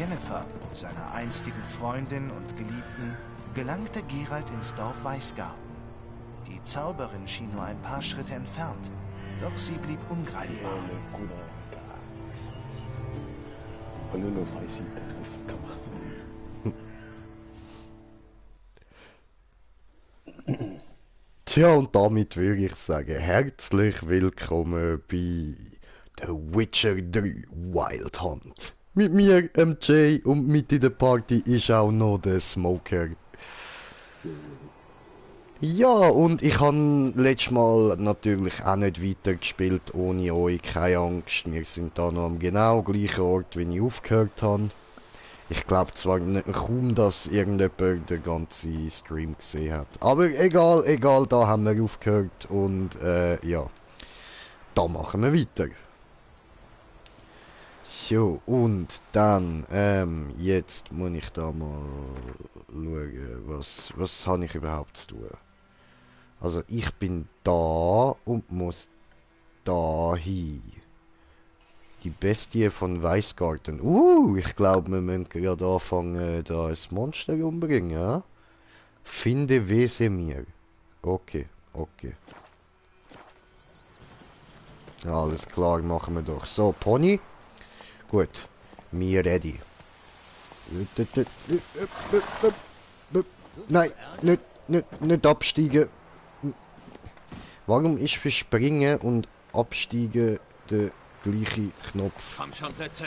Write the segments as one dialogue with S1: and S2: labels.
S1: Yennefer, seiner einstigen Freundin und Geliebten, gelangte Geralt ins Dorf Weißgarten. Die Zauberin schien nur ein paar Schritte entfernt, doch sie blieb ungreifbar.
S2: Tja, und damit würde ich sagen, herzlich willkommen bei The Witcher 3 Wild Hunt. Mit mir, MJ, und mit in der Party ist auch noch der Smoker. Ja, und ich habe letztes Mal natürlich auch nicht weitergespielt ohne euch, keine Angst. Wir sind da noch am genau gleichen Ort, wie ich aufgehört habe. Ich glaube zwar kaum, dass irgendjemand den ganzen Stream gesehen hat. Aber egal, da haben wir aufgehört und ja, da machen wir weiter. So, und dann, jetzt muss ich da mal schauen, was habe ich überhaupt zu tun. Also ich bin da und muss da hin. Die Bestie von Weißgarten. Ich glaube, wir müssen gerade anfangen, da ein Monster umbringen, ja? Finde Wesemir. Okay. Ja, alles klar, machen wir doch. So, Pony. Gut. Wir ready. Nein, nicht absteigen. Warum ist für Springen und Absteigen der gleiche Knopf?
S3: Komm schon, Plätze.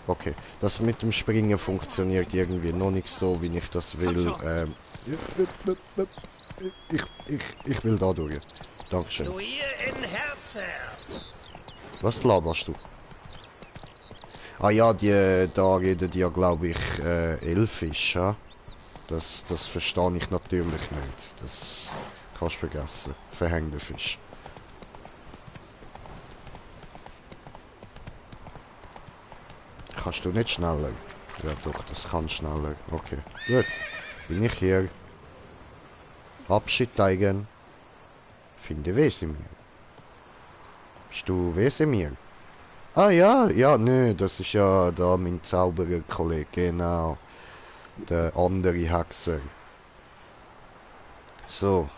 S2: Okay, das mit dem Springen funktioniert irgendwie noch nicht so, wie ich das will. Ich will da durch. Dankeschön. Was laberst du? Ah ja, da reden die ja, glaube ich, Elfisch, ja? Das verstehe ich natürlich nicht. Das kannst du vergessen. Verhängter Fisch. Kannst du nicht schneller? Ja doch, das kann schneller. Okay, gut. Bin ich hier. Abschied teigen. Finde Wesemir. Bist du Wesemir? Ah ja, nö, das ist ja da mein Zaubererkollege, genau. Der andere Hexer. So,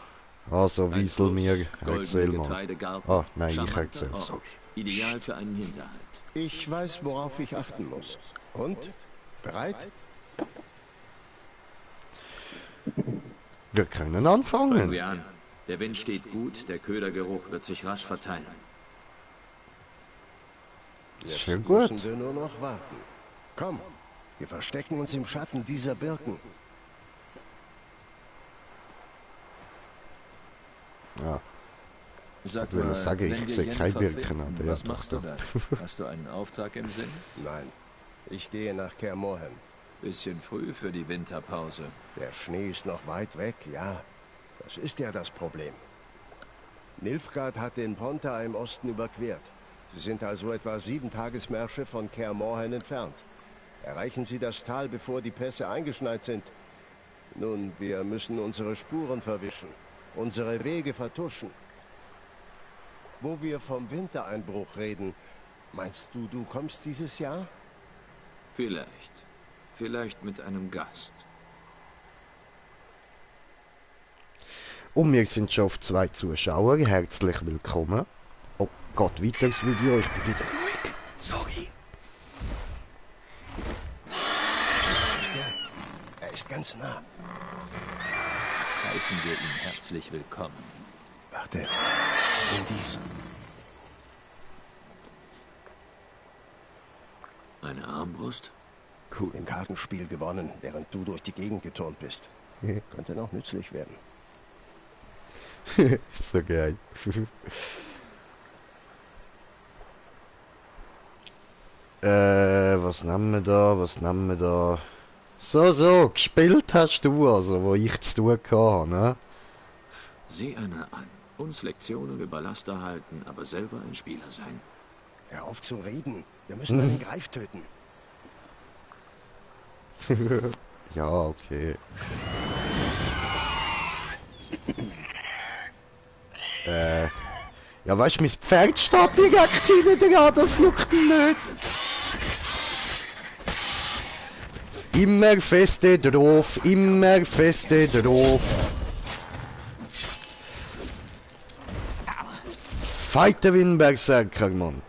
S2: also Wiesel mir, erzähl mal. Ah, nein, ich erzähl, sorry.
S3: Ideal für einen Hinterhalt.
S4: Ich weiß, worauf ich achten muss. Und? Bereit?
S2: Wir können
S3: Fangen
S2: anfangen.
S3: wir an. Der Wind steht gut, der Ködergeruch wird sich rasch verteilen.
S2: Sehr
S4: Jetzt
S2: gut.
S4: müssen wir nur noch warten. Komm, wir verstecken uns im Schatten dieser Birken.
S2: Ja,
S3: Sag
S2: ich will
S3: mal,
S2: sagen,
S3: wenn
S2: ich
S3: wir
S2: sehe keine
S3: Jennifer
S2: Birken,
S3: finden,
S2: aber ja,
S3: was
S2: doch,
S3: machst du
S2: doch.
S3: dann? Hast du einen Auftrag im Sinn?
S4: Nein, ich gehe nach Kaer Morhen.
S3: Bisschen früh für die Winterpause.
S4: Der Schnee ist noch weit weg, ja. Das ist ja das Problem. Nilfgaard hat den Pontar im Osten überquert. Sie sind also etwa 7 Tagesmärsche von Kaer Morhen entfernt. Erreichen Sie das Tal, bevor die Pässe eingeschneit sind. Nun, wir müssen unsere Spuren verwischen, unsere Wege vertuschen. Wo wir vom Wintereinbruch reden, meinst du, du kommst dieses Jahr?
S3: Vielleicht. Vielleicht mit einem Gast.
S2: Und wir sind schon auf 2 Zuschauer. Herzlich willkommen. Oh Gott, weiter das Video. Ich bin wieder ruhig. Sorry.
S4: Er ist ganz nah.
S3: Heißen wir ihn herzlich willkommen.
S4: Warte, in diesem.
S3: Eine Armbrust?
S4: Cool. Im Kartenspiel gewonnen, während du durch die Gegend geturnt bist. Könnte noch nützlich werden.
S2: Ist so geil. Was nehmen wir da? So, gespielt hast du also, wo ich zu tun hatte, ne?
S3: Sieh einer an. Uns Lektionen über Laster halten, aber selber ein Spieler sein.
S4: Hör auf zu reden. Wir müssen einen Greif töten.
S2: Ja, okay. Ja, weißt du, mein Pferd steht direkt hinten dran, das juckt ihn nicht. Immer feste drauf, immer feste drauf. Fighter wie ein Berserker, Mann.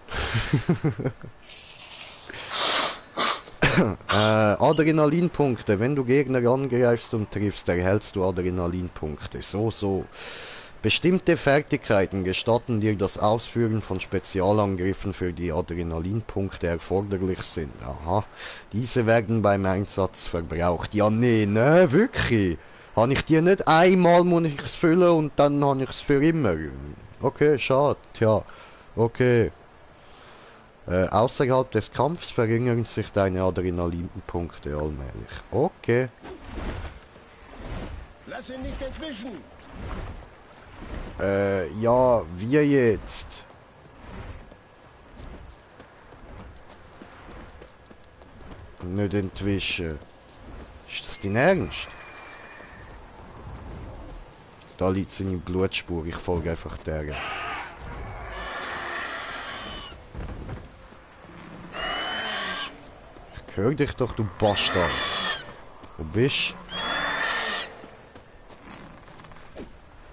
S2: Adrenalinpunkte. Wenn du Gegner angreifst und triffst, erhältst du Adrenalinpunkte. So. Bestimmte Fertigkeiten gestatten dir das Ausführen von Spezialangriffen, für die Adrenalinpunkte erforderlich sind. Aha. Diese werden beim Einsatz verbraucht. Ja, nee, ne, wirklich. Habe ich die nicht einmal, muss ich es füllen und dann habe ich es für immer. Okay, schade. Tja, okay. Außerhalb des Kampfs verringern sich deine Adrenalinpunkte allmählich. Okay.
S4: Lass ihn nicht entwischen!
S2: Ja, wir jetzt. Nicht entwischen. Ist das dein Ernst? Da liegt seine Blutspur, ich folge einfach der. Ich höre dich doch, du Bastard. Wo bist du?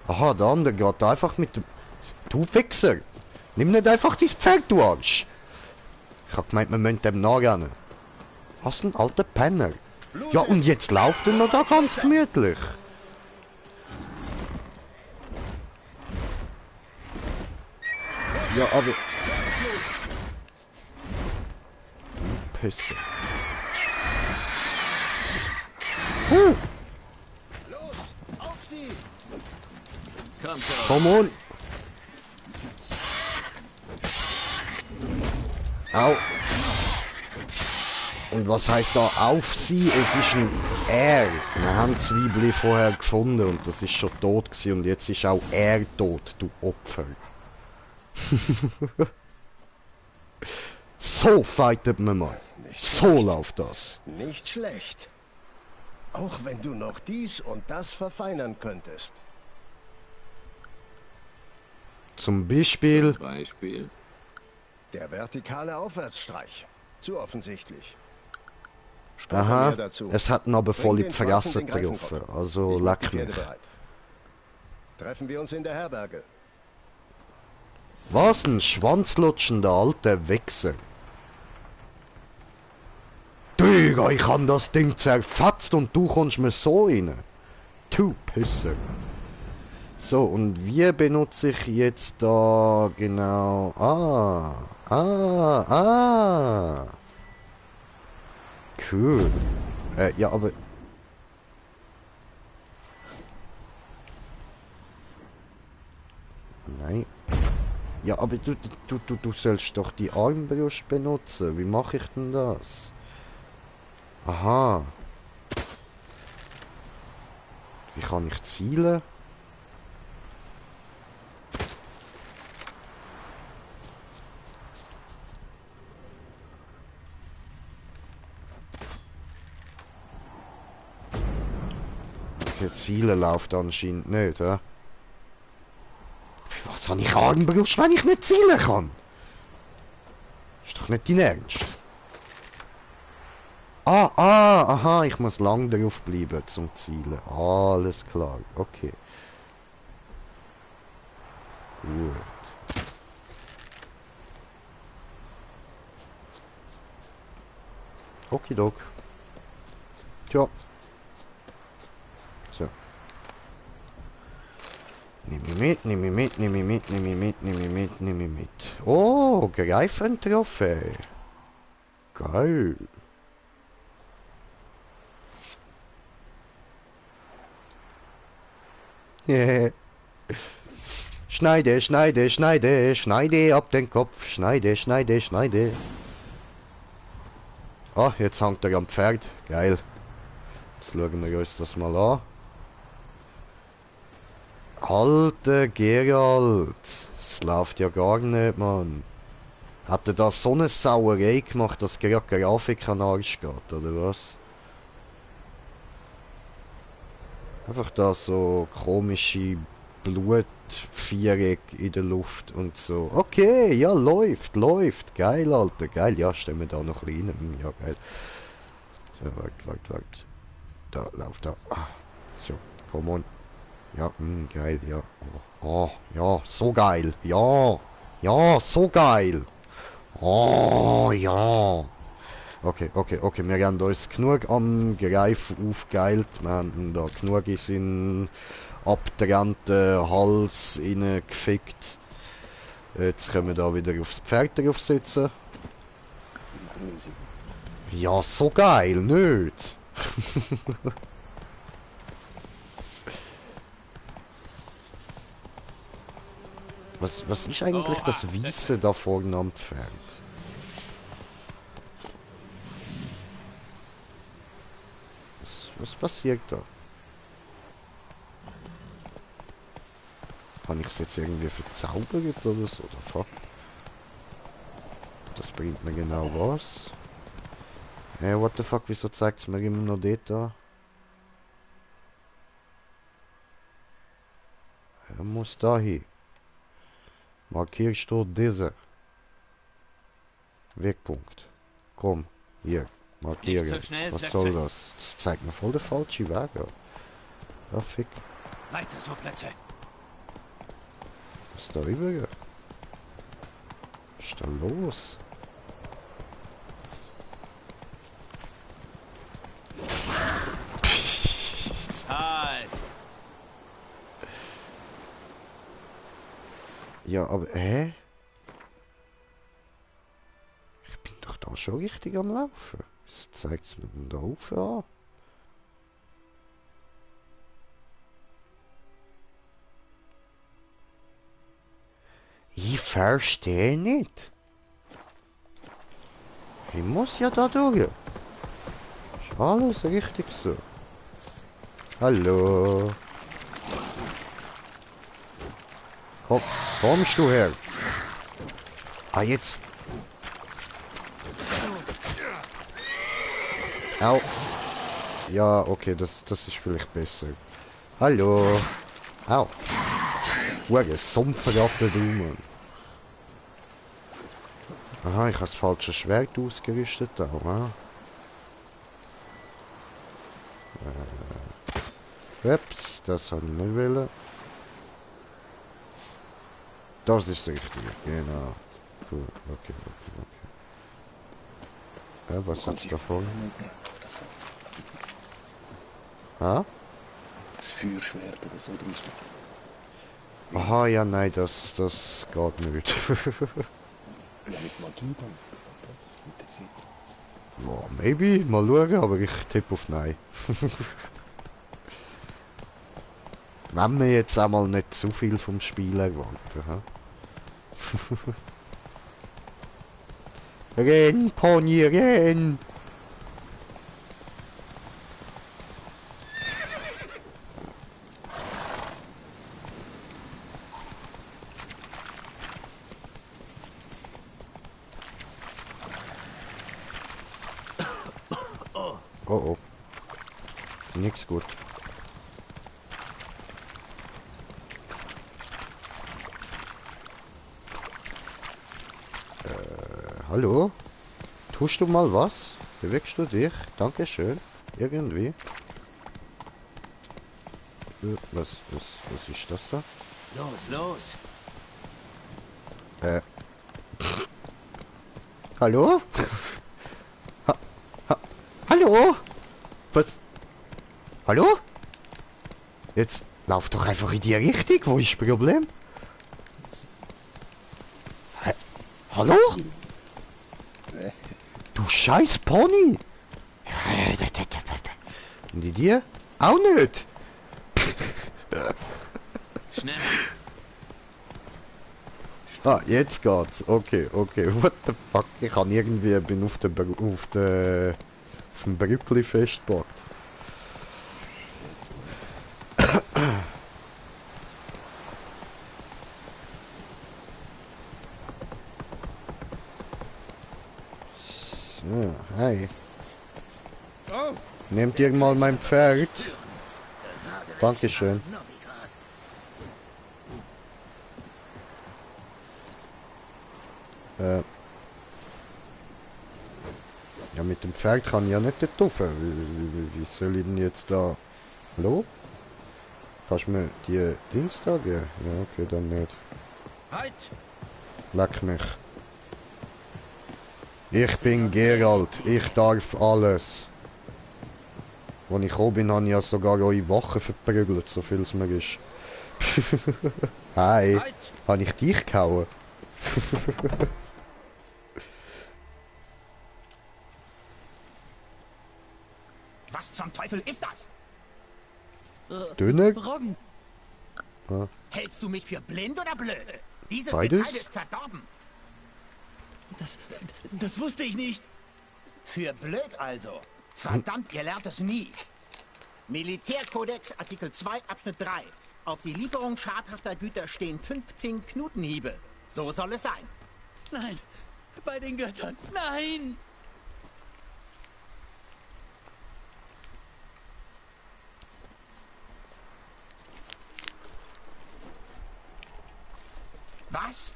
S2: Aha, der andere geht einfach mit dem... Du Fixer! Nimm nicht einfach dein Pferd, du Arsch! Ich hab gemeint, wir müssen dem nachrennen. Was ein alter Penner. Ja, und jetzt lauft er noch da ganz gemütlich. Ja, aber... Du Pisse.
S4: Los, auf sie!
S2: Komm on! Au! Und was heißt da auf sie? Es ist ein Er. Wir haben Zwiebeli vorher gefunden und das ist schon tot gewesen und jetzt ist auch er tot, du Opfer. So fightet man mal. So läuft das.
S4: Nicht schlecht. Auch wenn du noch dies und das verfeinern könntest.
S2: Zum Beispiel...
S4: Der vertikale Aufwärtsstreich. Zu offensichtlich. Spreche
S2: Aha,
S4: mehr dazu.
S2: es hat ihn aber voll in die
S4: Bring den
S2: Fresse
S4: Schwarzen den
S2: getroffen.
S4: Greifenkopf.
S2: Also
S4: Ich mach
S2: leck
S4: die
S2: mich.
S4: Pferde bereit. Treffen wir uns in der Herberge.
S2: Was ein schwanzlutschender alter Wichser. Digga, ich han das Ding zerfatzt und du kommst mir so rein. Du Pisser. So, und wie benutze ich jetzt da genau... Cool. Ja, aber... Nein. Ja, aber du sollst doch die Armbrust benutzen. Wie mache ich denn das? Aha. Wie kann ich zielen? Okay, zielen läuft anscheinend nicht, hä? Für was habe ich Armbrust, wenn ich nicht zielen kann? Ist doch nicht dein Ernst. Aha, ich muss lang drauf bleiben zum Zielen. Alles klar, okay. Gut. Okidok. Tja. So. Nimm mich mit, nimm mich mit, nimm mich mit, nimm mich mit, nimm mich mit, nimm mich mit. Oh, Greifentrophäe. Geil. Yeah. Schneide, schneide, schneide, schneide ab den Kopf. Schneide, schneide, schneide. Ah, jetzt hängt er am Pferd. Geil. Jetzt schauen wir uns das mal an. Alter Geralt. Das läuft ja gar nicht, Mann. Hat er da so eine Sauerei gemacht, dass gerade die Grafik an den Arsch geht, oder was? Einfach da so komische Blutviereck in der Luft und so. Okay, ja, läuft, läuft. Geil, Alter, geil. Ja, stellen wir da noch rein. Ja, geil. So, wart. Da, lauf da. Ah, so, come on. Ja, geil, ja. Oh, ja, so geil. Ja, ja, so geil. Oh, ja. Okay, wir haben uns genug am Greif aufgeilt. Wir haben da genug in seinen abgetrennten Hals reingefickt. Jetzt können wir da wieder aufs Pferd drauf sitzen. Ja, so geil, nicht? Was ist eigentlich das Weiße da vorne am Pferd? Was passiert da? Habe ich es jetzt irgendwie verzaubert oder so? Oder fuck? Das bringt mir genau was? Hey, what the fuck, wieso zeigt es mir immer noch dort da? Er muss da hin. Markierst du diese? Wegpunkt. Komm, hier. Markieren.
S5: Nicht so schnell,
S2: Was
S5: Plätze.
S2: soll das? Das zeigt mir voll der falsche Weg. Ja, fick.
S5: Weiter so, Plätze.
S2: Was ist da rüber? Was ist da los?
S5: Halt!
S2: Ja, aber, hä? Ich bin doch da schon richtig am Laufen. Was zeigt es mir denn da auf an? Ich verstehe nicht. Ich muss ja da durch. Ist alles richtig so. Hallo. Kommst du her? Ah, jetzt. Au. Ja, okay, das ist vielleicht besser. Hallo. Au. Hure Sumpfratte du, Mann. Aha, ich habe das falsche Schwert ausgerüstet auch, ah. Ups, das habe ich nicht wollen. Das ist das Richtige, genau. Cool, okay. Ja, was hat's da vorne? Ah?
S6: Das Feuerschwert oder so draus machen.
S2: Aha, ja, nein, das geht nicht.
S6: Ja, mit Magie dann. Also, mit der Zeit.
S2: Ja, maybe, mal schauen, aber ich tippe auf Nein. Wenn wir jetzt einmal nicht zu viel vom Spiel erwarten, ha? Renn, Pony, renn! Oh. Nix gut. Hallo? Tust du mal was? Bewegst du dich? Dankeschön. Irgendwie. Was ist das da?
S5: Los!
S2: Hallo? Hallo? Was? Hallo? Jetzt lauf doch einfach in die Richtung. Wo ist das Problem? Hallo? Du scheiß Pony! Und die dir? Auch nicht!
S5: Schnell!
S2: Ah, jetzt geht's. Okay. What the fuck? Ich habe irgendwie bin auf dem Brückli festgepackt. Hey. Nehmt ihr mal mein Pferd? Dankeschön. Ja, mit dem Pferd kann ich ja nicht dort rauf. Wie soll ich denn jetzt da... Hallo? Kannst du mir die Dings da geben? Ja, okay, dann nicht.
S5: Halt!
S2: Leck mich. Ich bin Geralt. Ich darf alles. Als ich gekommen bin, habe ich ja sogar eure Wachen verprügelt, so viel es mir ist. Hi.
S5: Halt!
S2: Habe ich dich gehauen?
S7: Was zum Teufel ist das?
S2: Dünner?
S8: Roggen.
S2: Ah,
S7: Hältst du mich für blind oder blöd? Dieses
S2: Beides?
S7: Getreide ist verdorben.
S8: Das wusste ich nicht.
S7: Für blöd also. Verdammt, ihr lernt es nie. Militärkodex Artikel 2 Abschnitt 3. Auf die Lieferung schadhafter Güter stehen 15 Knutenhiebe. So soll es sein.
S8: Nein, bei den Göttern. Nein!
S7: Was?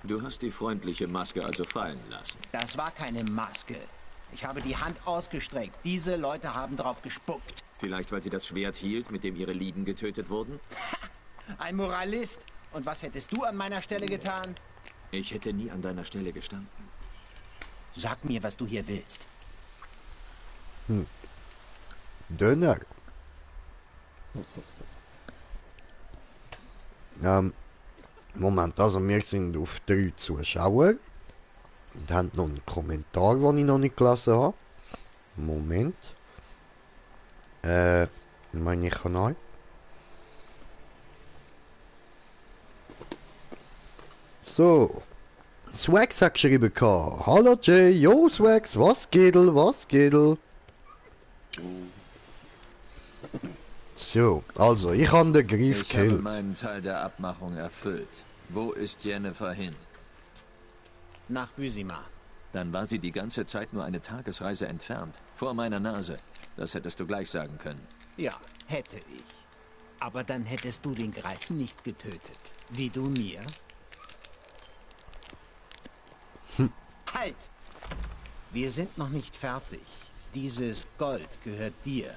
S3: Du hast die freundliche Maske also fallen lassen.
S7: Das war keine Maske. Ich habe die Hand ausgestreckt. Diese Leute haben drauf gespuckt.
S3: Vielleicht, weil sie das Schwert hielt, mit dem ihre Lieben getötet wurden?
S7: Ein Moralist. Und was hättest du an meiner Stelle getan?
S3: Ich hätte nie an deiner Stelle gestanden.
S7: Sag mir, was du hier willst.
S2: Döner. Moment, also wir sind auf 3 Zuschauer. Und haben noch einen Kommentar, den ich noch nicht gelesen habe. Moment. Mein Kanal. So. Swax hat geschrieben. Hallo Jay, yo Swax, was geht'l, was geht'l? So, also, ich habe den Griff
S5: Ich habe
S2: gekillt.
S5: meinen Teil der Abmachung erfüllt. Wo ist Jennifer hin?
S7: Nach Vysima.
S5: Dann war sie die ganze Zeit nur eine Tagesreise entfernt. Vor meiner Nase. Das hättest du gleich sagen können.
S7: Ja, hätte ich. Aber dann hättest du den Greifen nicht getötet. Wie du mir. Halt! Wir sind noch nicht fertig. Dieses Gold gehört dir.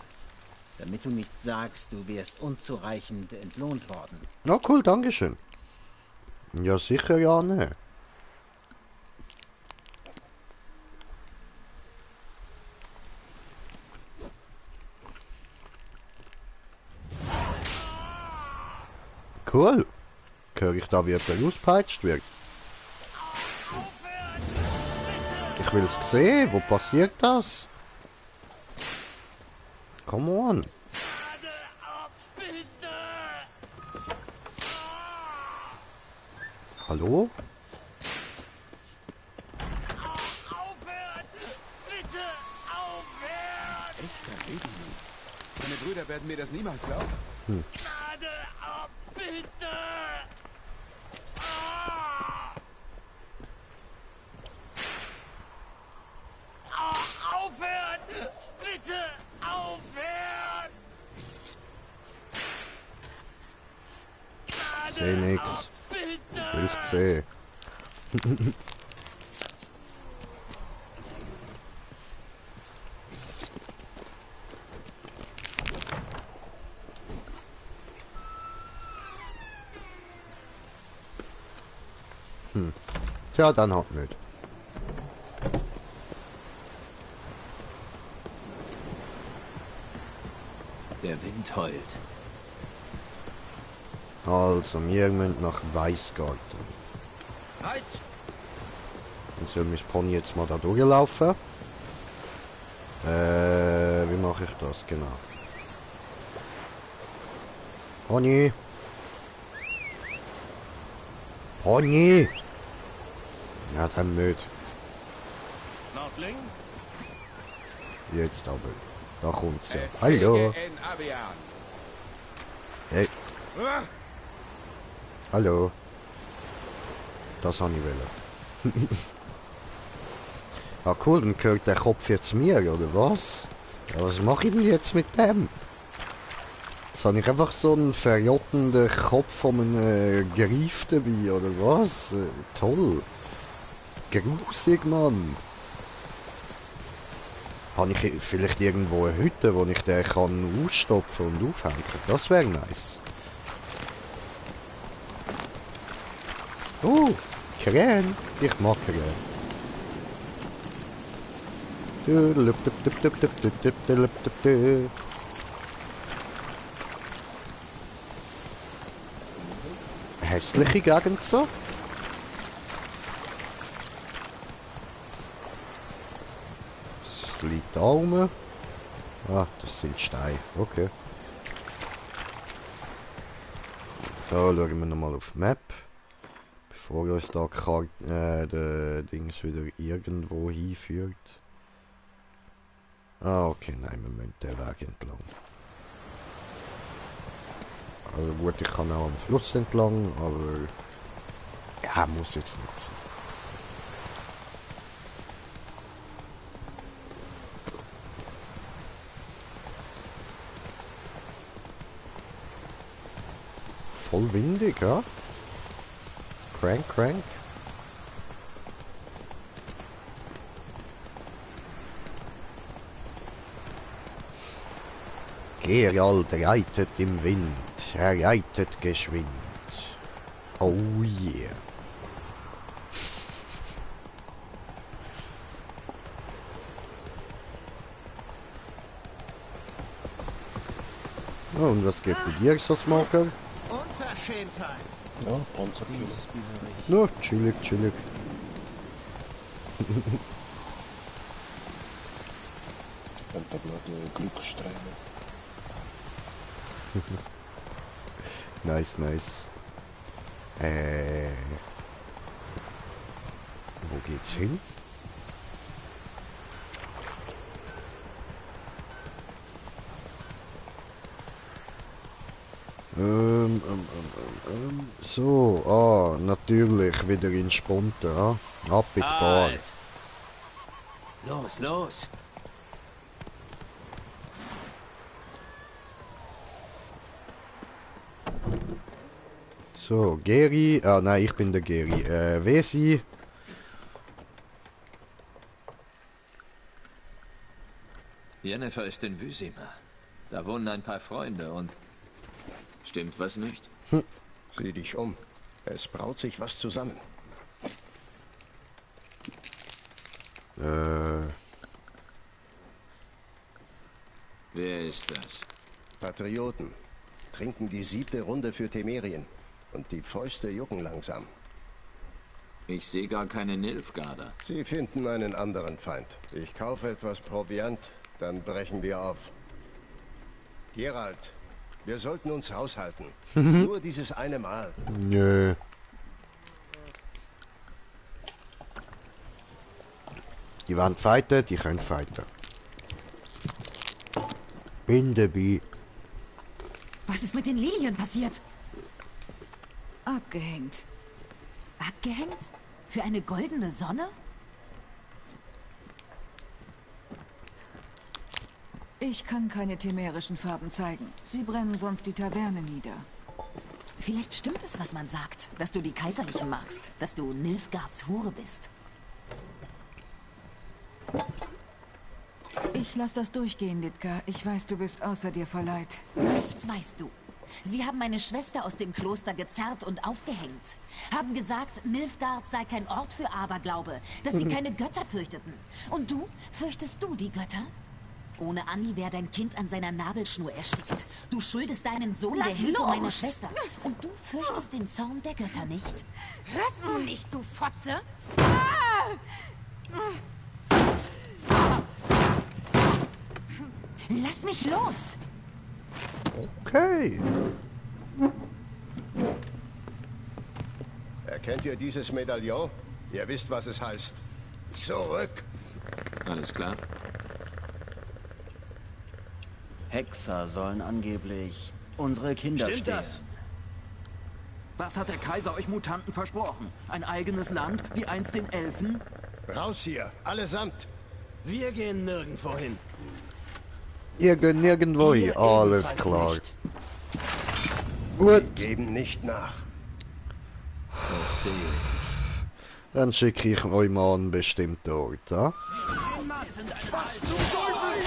S7: Damit du nicht sagst, du wärst unzureichend entlohnt worden.
S2: Na cool, dankeschön. Ja, sicher ja nicht. Cool. Höre ich da, wie jemand ausgepeitscht wird? Ich will es sehen. Wo passiert das? Come on. Hallo?
S8: Aufhören! Bitte aufhören!
S9: Echter Edelmut. Meine Brüder werden mir das niemals glauben.
S8: Gnade, oh, bitte! Ah! Ah, aufhören! Bitte aufhören! Gnade,
S2: Seh nix.
S8: oh, bitte!
S2: Ich will's sehen. Tja, dann halt nicht.
S5: Der Wind heult.
S2: Also, wir müssen nach Weißgarten.
S5: Halt!
S2: Dann soll mein Pony jetzt mal da durchlaufen. Wie mache ich das? Genau. Pony! Pony! Ja, dann nicht.
S9: Nordling?
S2: Jetzt aber. Da kommt sie.
S9: Es
S2: Hallo!
S9: säge in Avian.
S2: Hey,
S9: Ah!
S2: Hallo. Das habe ich wollen. Ah cool, dann gehört der Kopf jetzt mir, oder was? Ja, was mache ich denn jetzt mit dem? Jetzt habe ich einfach so einen verjottenden Kopf von einem Greif dabei, oder was? Toll. Grusig, Mann. Habe ich vielleicht irgendwo eine Hütte, wo ich den kann ausstopfen und aufhängen? Das wäre nice. Oh, Krähen. Ich mag Krähen. Hässliche Gegend so. Es liegt da rum. Ah, das sind Steine. Okay. Da schauen wir nochmal auf die Map. Bevor uns da der Dings wieder irgendwo hinführt. Ah, okay, nein, wir müssen den Weg entlang. Also gut, ich kann auch am Fluss entlang, aber ja, muss jetzt nicht sein. Voll windig, ja? Crank, crank. Geralt reitet im Wind, er reitet geschwind. Oh yeah. Oh, und was geht bei dir so, Smoker?
S7: Unverschämtheit.
S6: Ja, Panzerklo.
S2: No, chillig, chillig.
S6: Und da bleibt Glückssträhne.
S2: Nice, nice. Wo geht's hin? So, natürlich wieder in Sponte, ah. Ab in die Bar.
S3: Halt! Los, los!
S2: So, Geri, nein, ich bin der Geri. Wesi.
S5: Jennifer ist in Wüsima. Da wohnen ein paar Freunde und...
S3: Stimmt was nicht?
S4: Sieh dich um. Es braut sich was zusammen.
S3: Wer ist das?
S4: Patrioten. Trinken die 7. Runde für Temerien. Und die Fäuste jucken langsam.
S3: Ich sehe gar keine Nilfgaarder.
S4: Sie finden einen anderen Feind. Ich kaufe etwas Proviant, dann brechen wir auf. Geralt, wir sollten uns haushalten. Nur dieses eine Mal.
S2: Nö. Die wollen fighten, die können fighten. Bin dabei.
S10: Was ist mit den Lilien passiert? Abgehängt. Abgehängt? Für eine goldene Sonne?
S11: Ich kann keine temerischen Farben zeigen. Sie brennen sonst die Taverne nieder.
S10: Vielleicht stimmt es, was man sagt, dass du die Kaiserlichen magst, dass du Nilfgaards Hure bist.
S11: Ich lass das durchgehen, Litka. Ich weiß, du bist außer dir vor Leid.
S10: Nichts weißt du. Sie haben meine Schwester aus dem Kloster gezerrt und aufgehängt. Haben gesagt, Nilfgaard sei kein Ort für Aberglaube, dass sie keine Götter fürchteten. Und du? Fürchtest du die Götter? Ohne Anni wäre dein Kind an seiner Nabelschnur erstickt. Du schuldest deinen Sohn der Hilfe meiner Schwester. Und du fürchtest den Zorn der Götter nicht?
S12: Hörst du nicht, du Fotze?
S10: Lass mich los!
S2: Okay.
S4: Erkennt ihr dieses Medaillon? Ihr wisst, was es heißt. Zurück!
S3: Alles klar?
S13: Hexer sollen angeblich unsere Kinder
S3: Stimmt
S13: stehlen.
S3: das?
S8: Was hat der Kaiser euch Mutanten versprochen? Ein eigenes Land, wie einst den Elfen?
S4: Raus hier, allesamt!
S13: Wir gehen nirgendwo hin.
S2: Ihr geht nirgendwo hin, alles klar.
S13: Nicht.
S2: Gut.
S4: Wir geben nicht nach.
S5: Das sehe ich.
S2: Dann schicke ich euch mal einen bestimmten Ort, ja?
S8: Was zum Teufel?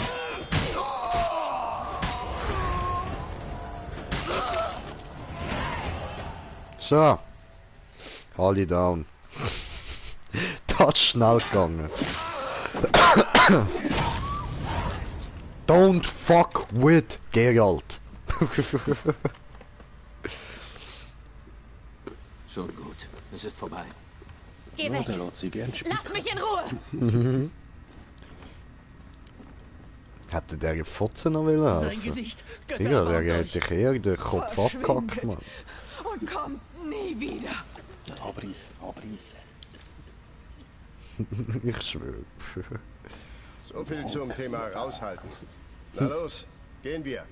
S2: So. Halt down. Das ist schnell gegangen. Don't fuck with Geralt.
S5: Schon gut. Es ist vorbei.
S12: Geh weg.
S6: Der lässt sie gern spielen.
S12: Lass mich in Ruhe.
S2: Hätte der Fotze noch wollen
S8: Sein
S2: helfen?
S8: Gesicht.
S2: Digga, der hätte ich eher den Kopf abgehackt, Mann.
S11: Und kommt nie wieder.
S6: Abreißen.
S2: Ich schwöre.
S4: So viel zum Thema raushalten. Na los, gehen wir.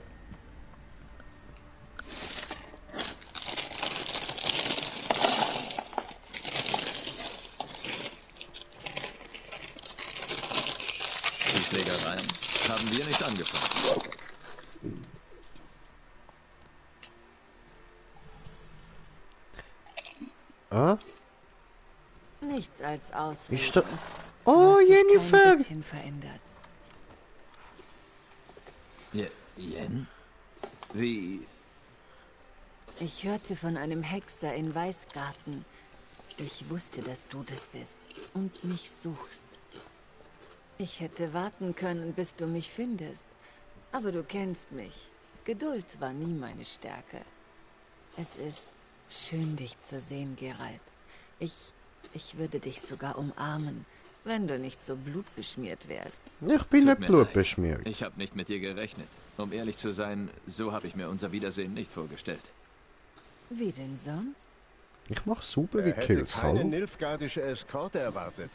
S5: Die Schlägereien haben wir nicht angefangen.
S2: Ah?
S14: Nichts als Ausreden.
S2: Ist da... Oh, Jennifer!
S14: Ein bisschen verändert.
S5: Jen? Wie?
S14: Ich hörte von einem Hexer in Weißgarten. Ich wusste, dass du das bist und mich suchst. Ich hätte warten können, bis du mich findest. Aber du kennst mich. Geduld war nie meine Stärke. Es ist schön, dich zu sehen, Geralt. Ich würde dich sogar umarmen, wenn du nicht so blutbeschmiert wärst.
S2: Ich bin nicht blutbeschmiert.
S5: Ich habe nicht mit dir gerechnet. Um ehrlich zu sein, so habe ich mir unser Wiedersehen nicht vorgestellt.
S14: Wie denn sonst?
S2: Ich mach super wie
S4: Er hätte
S2: Kills,
S4: keine
S2: hallo?
S4: nilfgaardische Eskorte erwartet.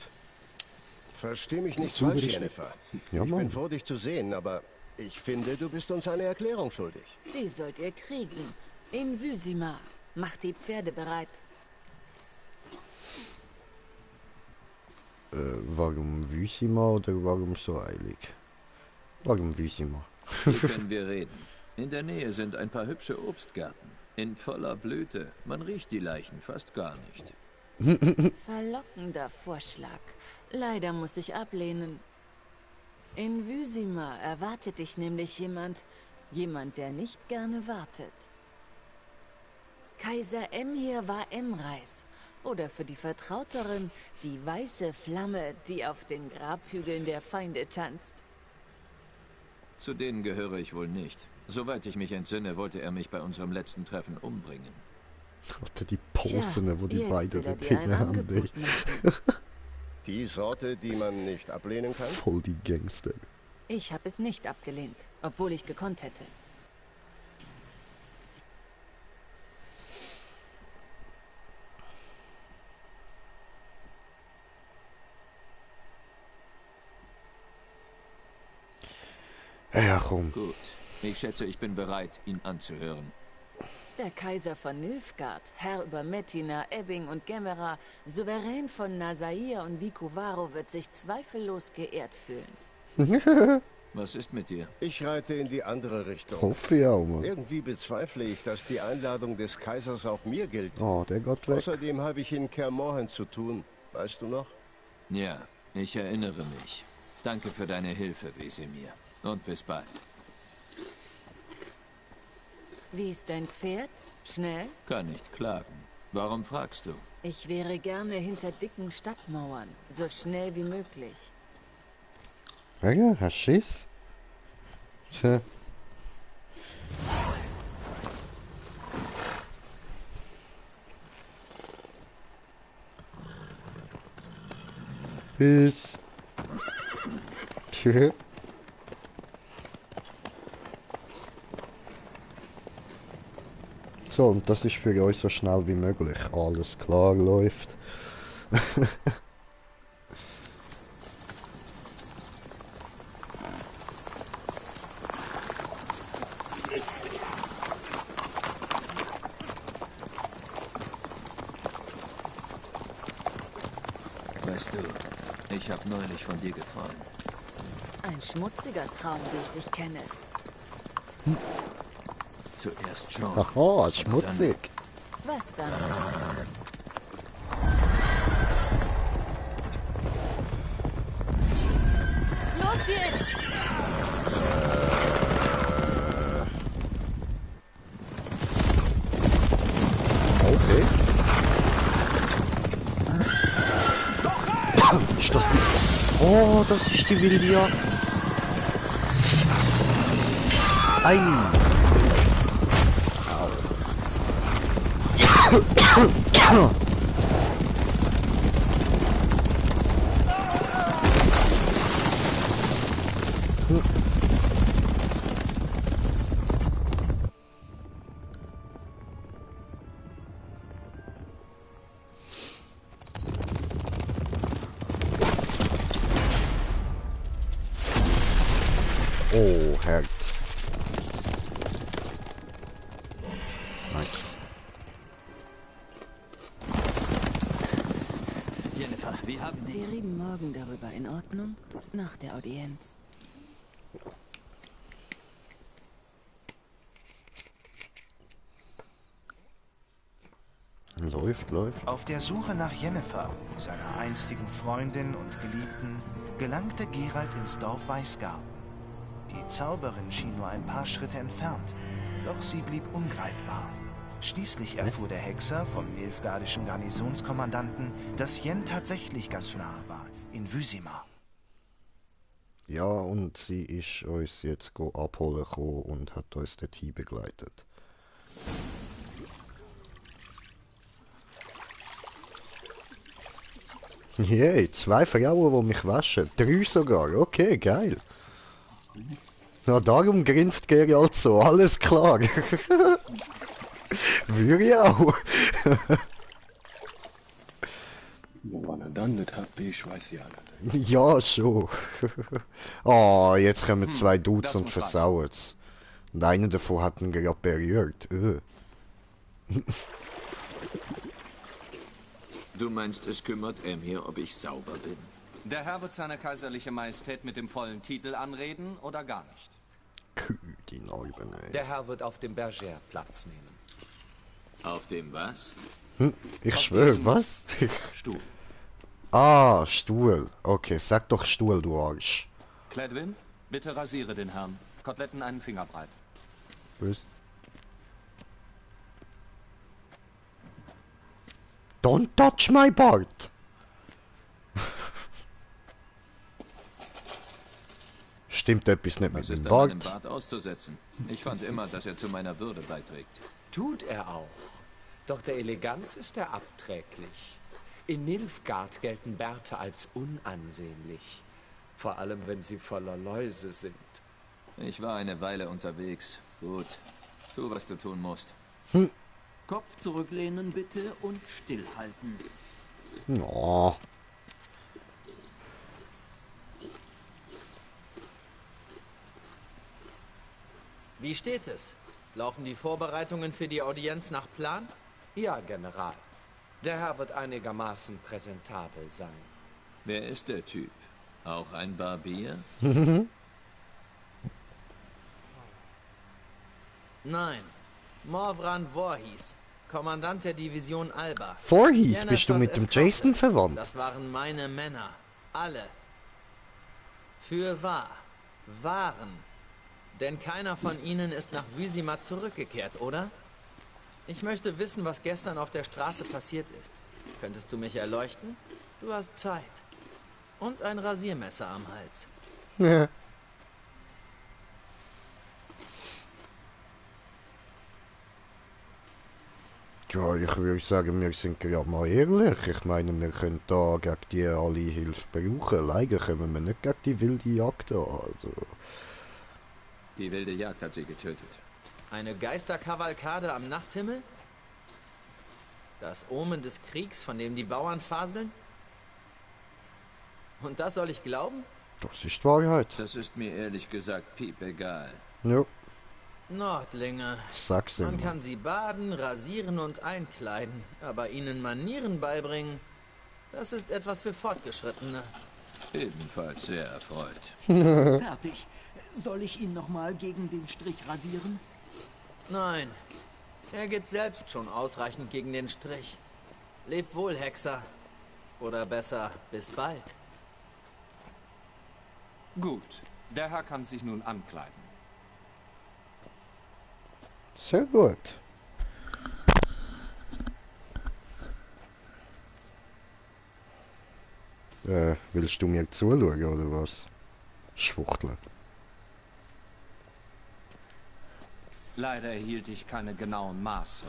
S4: Versteh mich nicht
S6: Super
S4: falsch,
S6: ist-
S4: Jennifer.
S2: Ja,
S4: Ich
S2: Mann.
S4: bin froh, dich zu sehen, aber ich finde, du bist uns eine Erklärung schuldig.
S14: Die sollt ihr kriegen. In Vysima. Macht die Pferde bereit.
S2: Warum Vysima oder warum so eilig? Warum Vysima?
S5: Hier können wir reden. In der Nähe sind ein paar hübsche Obstgärten. In voller Blüte. Man riecht die Leichen fast gar nicht.
S14: Verlockender Vorschlag. Leider muss ich ablehnen. In Vysima erwartet dich nämlich jemand, der nicht gerne wartet. Kaiser Emhyr war Emreis. Oder für die Vertrauteren die weiße Flamme, die auf den Grabhügeln der Feinde tanzt.
S5: Zu denen gehöre ich wohl nicht. Soweit ich mich entsinne, wollte er mich bei unserem letzten Treffen umbringen.
S2: Oder die Posen, wo die
S14: jetzt
S2: beiden
S14: will er
S2: dort
S14: dir ein
S2: hinten haben.
S14: Angebot
S2: ey.
S4: Die Sorte, die man nicht ablehnen kann?
S2: Voll die Gangster.
S14: Ich habe es nicht abgelehnt, obwohl ich gekonnt hätte.
S2: Ja, komm.
S5: Gut. Ich schätze, ich bin bereit, ihn anzuhören.
S14: Der Kaiser von Nilfgaard, Herr über Metina, Ebbing und Gemera, Souverän von Nasair und Vicovaro wird sich zweifellos geehrt fühlen.
S5: Was ist mit dir?
S4: Ich reite in die andere Richtung.
S2: Hoffe ich auch, Mann.
S4: Irgendwie bezweifle ich, dass die Einladung des Kaisers auch mir gilt.
S2: Oh, der geht weg.
S4: Außerdem habe ich in Kaer Morhen zu tun. Weißt du noch?
S5: Ja, ich erinnere mich. Danke für deine Hilfe, Wesemir. Und bis bald.
S14: Wie ist dein Pferd? Schnell?
S5: Kann nicht klagen. Warum fragst du?
S14: Ich wäre gerne hinter dicken Stadtmauern, so schnell wie möglich.
S2: Ja, hast du Schiss? Tja. Tschüss. Tschüss. So, und das ist für euch so schnell wie möglich. Alles klar läuft.
S5: Weißt du, ich habe neulich von dir geträumt.
S14: Ein schmutziger Traum, wie ich dich kenne.
S5: Zuerst schon.
S2: Aha, schmutzig.
S14: Was dann? Los jetzt!
S2: Okay. Ist das nicht... Oh, das ist die wilde Jagd. Ei. Oh, Herd. Nice.
S13: Jennifer, wir haben die...
S14: Wir reden morgen darüber, in Ordnung? Nach der Audienz.
S2: Läuft.
S1: Auf der Suche nach Jennifer, seiner einstigen Freundin und Geliebten, gelangte Geralt ins Dorf Weißgarten. Die Zauberin schien nur ein paar Schritte entfernt, doch sie blieb ungreifbar. Schließlich erfuhr der Hexer vom nilfgaardischen Garnisonskommandanten, dass Jen tatsächlich ganz nahe war, in Vizima.
S2: Ja, und sie ist uns jetzt abholen gekommen und hat uns dorthin begleitet. Yay, 2 Frauen, die mich waschen. 3 sogar. Okay, geil. Na, darum grinst Geralt so. Alles klar. Würde ich auch.
S6: Wann er dann nicht hat, ich weiß ja nicht.
S2: Ja, schon. Oh, jetzt kommen 2 Dudes und versauen's. Und einer davon hat ihn gerade berührt.
S3: Du meinst, es kümmert Emir, ob ich sauber bin?
S15: Der Herr wird seine kaiserliche Majestät mit dem vollen Titel anreden oder gar nicht?
S2: Die Neuben, ey.
S15: Der Herr wird auf dem Berger Platz nehmen.
S3: Auf dem was?
S2: Ich schwöre, was?
S15: Stuhl.
S2: Ah, Stuhl. Okay, sag doch Stuhl, du Arsch.
S15: Cledwin, bitte rasiere den Herrn. Koteletten einen Finger breit.
S2: Was? Don't touch my Bart! Stimmt etwas nicht
S3: Was
S2: mit
S3: ist
S2: dem
S3: an meinem
S2: Bart?
S3: Bart auszusetzen? Ich fand immer, dass er zu meiner Würde beiträgt.
S16: Tut er auch. Doch der Eleganz ist er abträglich. In Nilfgaard gelten Bärte als unansehnlich. Vor allem, wenn sie voller Läuse sind.
S3: Ich war eine Weile unterwegs. Gut. Tu, was du tun musst.
S8: Kopf zurücklehnen bitte und stillhalten.
S2: Oh.
S16: Wie steht es? Laufen die Vorbereitungen für die Audienz nach Plan? Ja, General. Der Herr wird einigermaßen präsentabel sein.
S3: Wer ist der Typ? Auch ein Barbier?
S16: Nein. Morvran Voorhis, Kommandant der Division Alba.
S2: Voorhis, bist du mit dem Jason verwandt?
S16: Das waren meine Männer. Alle. Für wahr. Waren. Denn keiner von ihnen ist nach Vizima zurückgekehrt, oder? Ich möchte wissen, was gestern auf der Straße passiert ist. Könntest du mich erleuchten? Du hast Zeit. Und ein Rasiermesser am Hals.
S2: Ja. Ja, ich würde sagen, wir sind gerade mal ehrlich. Ich meine, wir können da gegen die alle Hilfe brauchen. Leider kommen wir nicht gegen die wilde Jagd an. Also.
S3: Die wilde Jagd hat sie getötet.
S16: Eine Geisterkavalkade am Nachthimmel? Das Omen des Kriegs, von dem die Bauern faseln? Und das soll ich glauben?
S2: Das ist Wahrheit.
S3: Das ist mir ehrlich gesagt piepegal.
S2: Ja.
S16: Nordlinge.
S2: Sag's
S16: Man
S2: immer.
S16: kann sie baden, rasieren und einkleiden, aber ihnen Manieren beibringen, Das ist etwas für Fortgeschrittene.
S3: Ebenfalls sehr erfreut.
S8: Fertig. Soll ich ihn nochmal gegen den Strich rasieren?
S16: Nein. Er geht selbst schon ausreichend gegen den Strich. Leb wohl, Hexer. Oder besser, bis bald.
S15: Gut. Der Herr kann sich nun ankleiden.
S2: Sehr gut. Willst du mir zuschauen, oder was? Schwuchteln.
S15: Leider erhielt ich keine genauen Maße.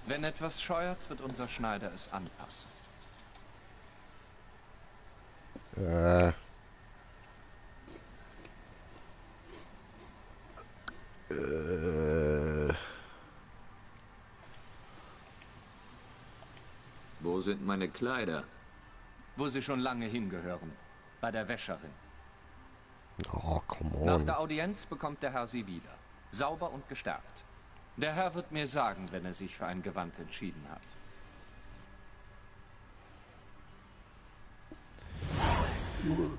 S15: Wenn etwas scheuert, wird unser Schneider es anpassen.
S3: Wo sind meine Kleider?
S15: Wo sie schon lange hingehören. Bei der Wäscherin.
S2: Oh, come on.
S15: Nach der Audienz bekommt der Herr sie wieder. Sauber und gestärkt. Der Herr wird mir sagen, wenn er sich für ein Gewand entschieden hat.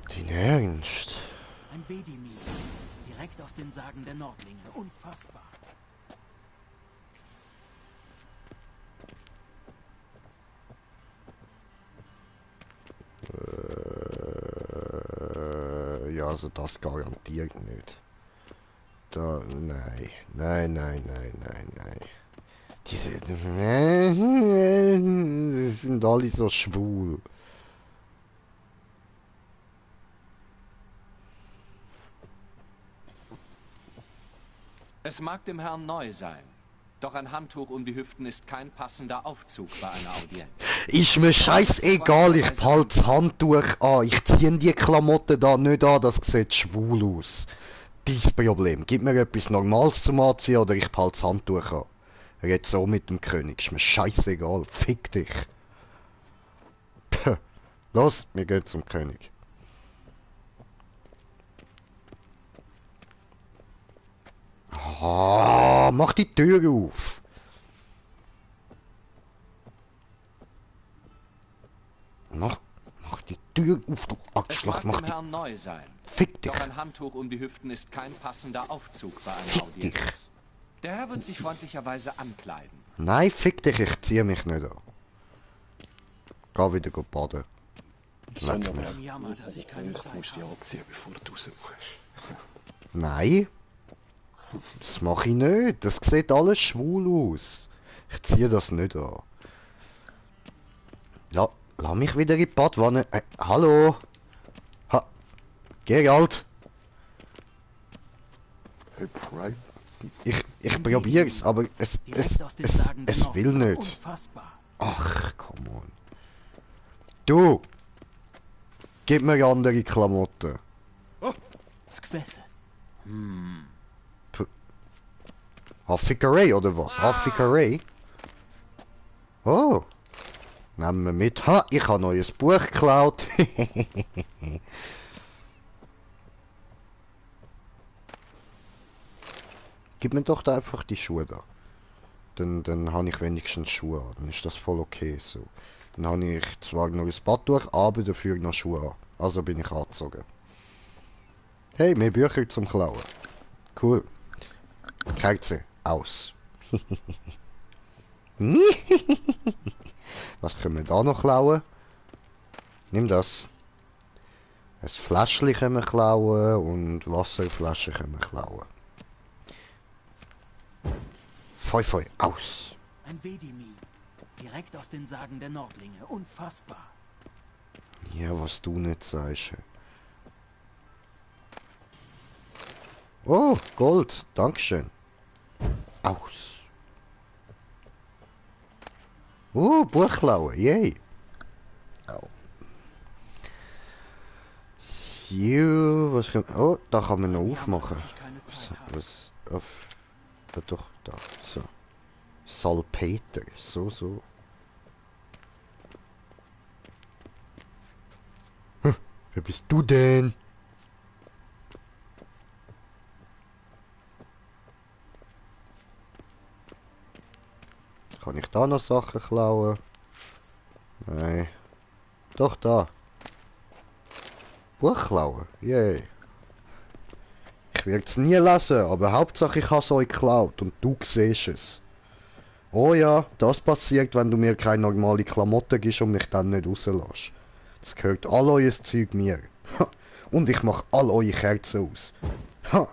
S2: Dein Ernst?
S8: Ein Vedimi. Direkt aus den Sagen der Nordlinge. Unfassbar.
S2: Ja, also das garantiert nicht. Da, nein. Nein. Diese, sie sind alle so schwul.
S15: Es mag dem Herrn neu sein, doch ein Handtuch um die Hüften ist kein passender Aufzug bei einer Audienz.
S2: Ist mir scheißegal, ich behalte das Handtuch an. Ich ziehe die Klamotten da nicht an, das sieht schwul aus. Dein Problem. Gib mir etwas Normales zum Anziehen oder ich behalte das Handtuch an. Red so mit dem König. Ist mir scheißegal. Fick dich. Puh. Los, wir gehen zum König. Ah, mach die Tür auf. Mach die Tür auf, du Arschloch.
S15: Es mag dem Herrn neu sein.
S2: Fick dich.
S15: Doch ein Handtuch um die Hüften ist kein passender Aufzug bei einer Audienz. Der Herr wird sich freundlicherweise ankleiden.
S2: Nein, fick dich, ich ziehe mich nicht an. Geh wieder baden. Leck mich.
S8: Jammer, dass ich keine Zeit
S6: musst dich anziehen, bevor du rauskommst.
S2: Nein. Das mache ich nicht. Das sieht alles schwul aus. Ich ziehe das nicht an. Lass mich wieder in die Badwanne. Hallo? Gerald? Ich probier's, aber es will nicht. Ach, come on. Du! Gib mir andere Klamotten.
S8: Skvesse.
S2: Haffikerei oder was? Haffikerei? Oh! Nehmen wir mit. Ha, ich habe ein neues Buch geklaut. Gib mir doch da einfach die Schuhe da. Dann habe ich wenigstens Schuhe an. Dann ist das voll okay so. Dann habe ich zwar noch ein Badtuch, aber dafür noch Schuhe an. Also bin ich angezogen. Hey, mehr Bücher zum Klauen. Cool. Kerze aus. Was können wir da noch klauen? Nimm das. Ein Fläschchen können wir klauen und Wasserflaschen können wir klauen. Feu, aus.
S8: Ein Vedimi. Direkt aus den Sagen der Nordlinge. Unfassbar.
S2: Ja, was du nicht sagst. Oh, Gold. Dankeschön. Aus. Oh, Buchklauen. Yay. Oh. So, was kann... Oh, da kann man noch aufmachen. Was... Doch, da. So. Salpeter. So. Wer bist du denn? Kann ich da noch Sachen klauen? Nein. Doch, da. Buch klauen? Yay. Ich werde es nie lesen, aber Hauptsache ich habe es euch geklaut und du siehst es. Oh ja, das passiert, wenn du mir keine normale Klamotten gibst und mich dann nicht rauslässt. Das gehört all euer Zeug mir. Und ich mache all eure Kerzen aus. Ha!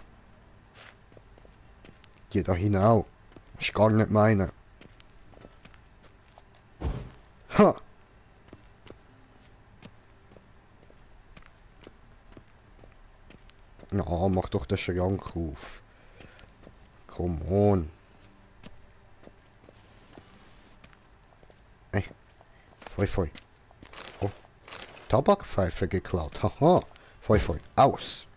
S2: Die da hinten auch. Das ist gar nicht meine. Ha! Ja, mach doch den Schrank auf. Come on. Ey. Feu. Oh. Tabakpfeife geklaut. Haha. Feu. Aus.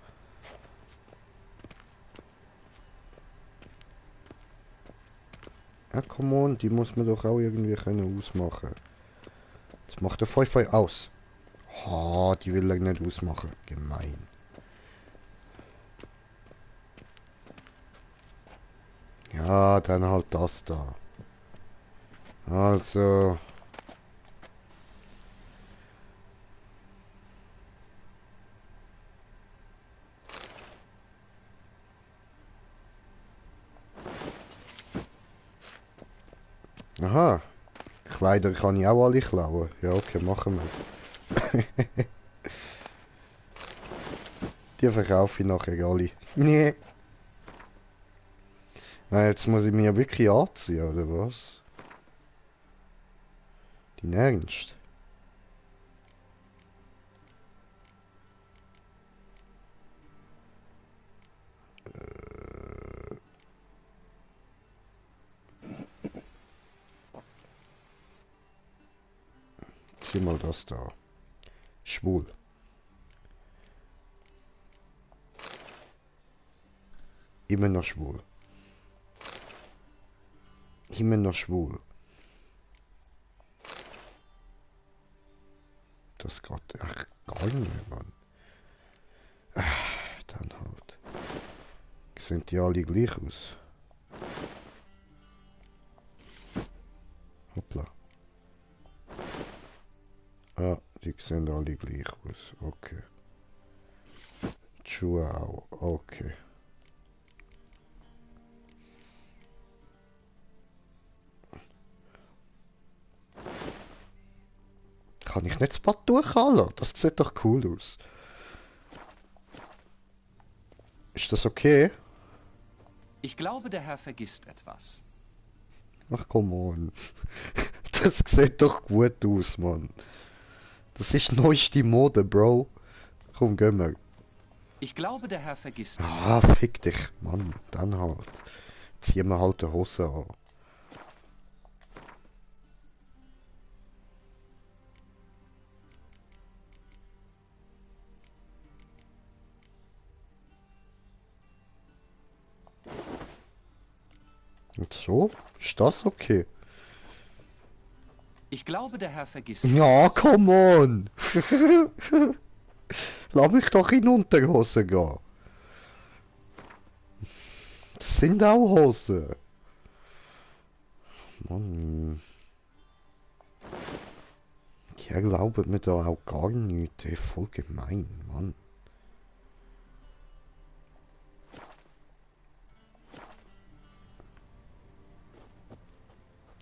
S2: Ja, come on. Die muss man doch auch irgendwie können ausmachen. Jetzt macht der Feu aus. Ha, die will er nicht ausmachen. Gemein. Ja, dann halt das da. Also. Aha. Kleider kann ich auch alle klauen. Ja, okay, machen wir. Die verkaufe ich nachher alle. Nee. Jetzt muss ich mir wirklich anziehen, oder was? Dein Ernst? Zieh mal das da. Schwul. Immer noch schwul. Immer noch schwul. Das geht echt gar nicht, Mann. Dann halt. Sehen die alle gleich aus? Hoppla. Ah, die sehen alle gleich aus. Okay. Schuhe auch. Okay. Kann ich nicht das Bad durchhalten? Das sieht doch cool aus. Ist das okay?
S15: Ich glaube, der Herr vergisst etwas.
S2: Ach, come on. Das sieht doch gut aus, Mann. Das ist neueste Mode, Bro. Komm, gehen wir.
S15: Ich glaube, der Herr vergisst
S2: etwas. Fick dich, Mann. Dann halt. Zieh mir halt die Hose an. Und so? Ist das okay?
S15: Ich glaube, der Herr vergisst.
S2: Ja, come on! Lass mich doch in Unterhose gehen. Das sind auch Hosen. Mann. Die glauben mir da auch gar nichts. Ey, voll gemein, Mann.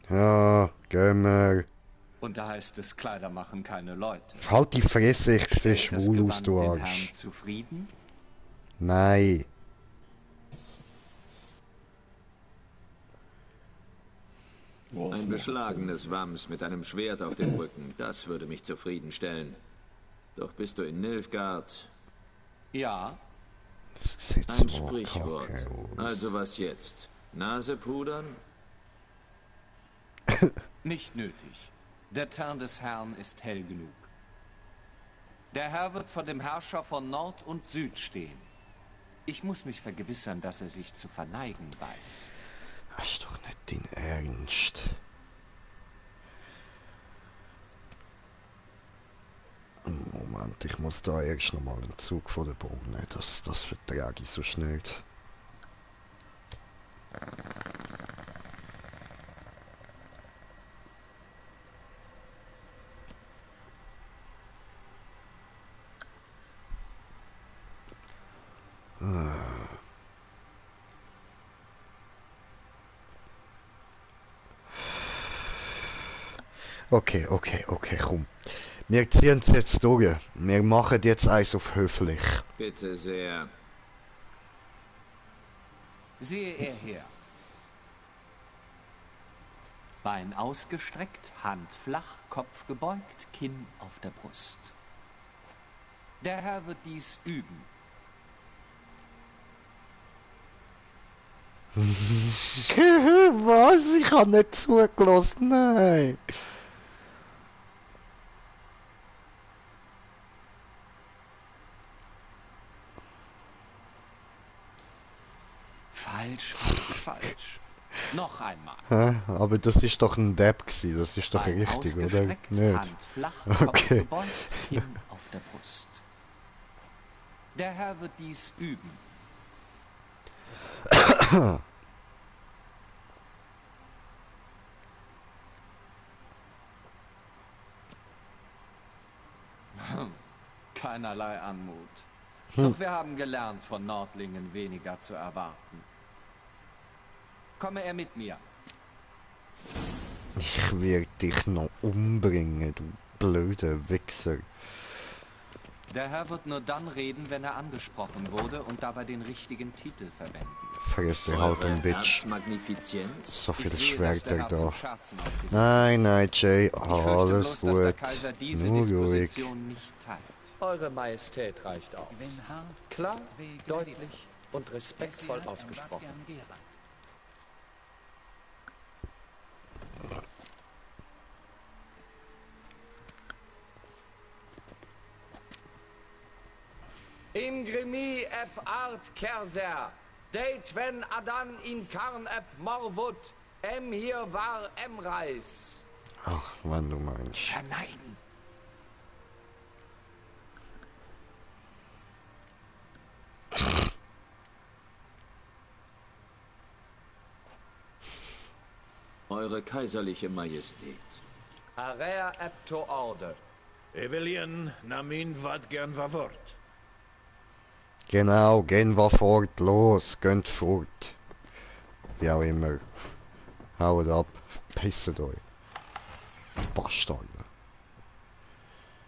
S2: Ja, gehen wir.
S15: Und da heißt es, Kleider machen keine Leute.
S2: Halt die Fresse, ich sehe
S15: Stellt
S2: schwul
S15: das
S2: aus, du
S15: Gewand den
S2: Arsch.
S15: Herrn zufrieden?
S2: Nein.
S3: Ein beschlagenes Wams mit einem Schwert auf dem Rücken, das würde mich zufriedenstellen. Doch bist du in Nilfgaard?
S15: Ja.
S3: Ein Sprichwort. Also was jetzt? Nase pudern?
S15: Nicht nötig. Der Teint des Herrn ist hell genug. Der Herr wird vor dem Herrscher von Nord und Süd stehen. Ich muss mich vergewissern, dass er sich zu verneigen weiß.
S2: Das ist doch nicht dein Ernst. Moment, ich muss da erst noch mal einen Zug von der Bohne. Das vertrage ich so schnell. Okay, komm. Wir ziehen es jetzt durch. Wir machen jetzt eins auf höflich.
S3: Bitte sehr.
S15: Sehe er her. Bein ausgestreckt, Hand flach, Kopf gebeugt, Kinn auf der Brust. Der Herr wird dies üben.
S2: Was? Ich habe nicht zugelassen, nein.
S15: Falsch. Noch einmal.
S2: Hä? Aber das ist doch ein Depp gewesen, das ist doch
S15: Bein
S2: richtig, oder?
S15: ausgestreckt,
S2: Nicht?
S15: Hand flach, Kopf
S2: Okay.
S15: gebeugt, Kinn auf der Brust. Der Herr wird dies üben. Keinerlei Anmut. Doch wir haben gelernt, von Nordlingen weniger zu erwarten. Komme er mit mir.
S2: Ich werde dich noch umbringen, du blöder Wichser.
S15: Der Herr wird nur dann reden, wenn er angesprochen wurde und dabei den richtigen Titel verwenden.
S2: Fresse halt ein Bitch.
S3: Magnifizienz.
S2: So viele
S15: Ich sehe,
S2: Schwerter
S15: dass der Herr
S2: da.
S15: zum Scherzen aufgelegt
S2: Nein, Jay,
S15: Ich fürchte
S2: alles
S15: bloß, dass der
S2: gut.
S15: Kaiser diese
S2: Nur ruhig.
S15: Disposition nicht teilt.
S16: Eure Majestät reicht aus. Klar, deutlich und respektvoll ausgesprochen. Ingrimi eb art kerser, deit wenn adan in karn eb morvut, hier war Reis.
S2: Ach, wann du meinst.
S15: Verneiden.
S3: Eure kaiserliche Majestät.
S16: Area eb to orde.
S17: Evelien namin wat gern war Wort.
S2: Genau, gehen wir fort, los, geht fort. Wie auch immer. Haut ab, pisset euch. Bastarde.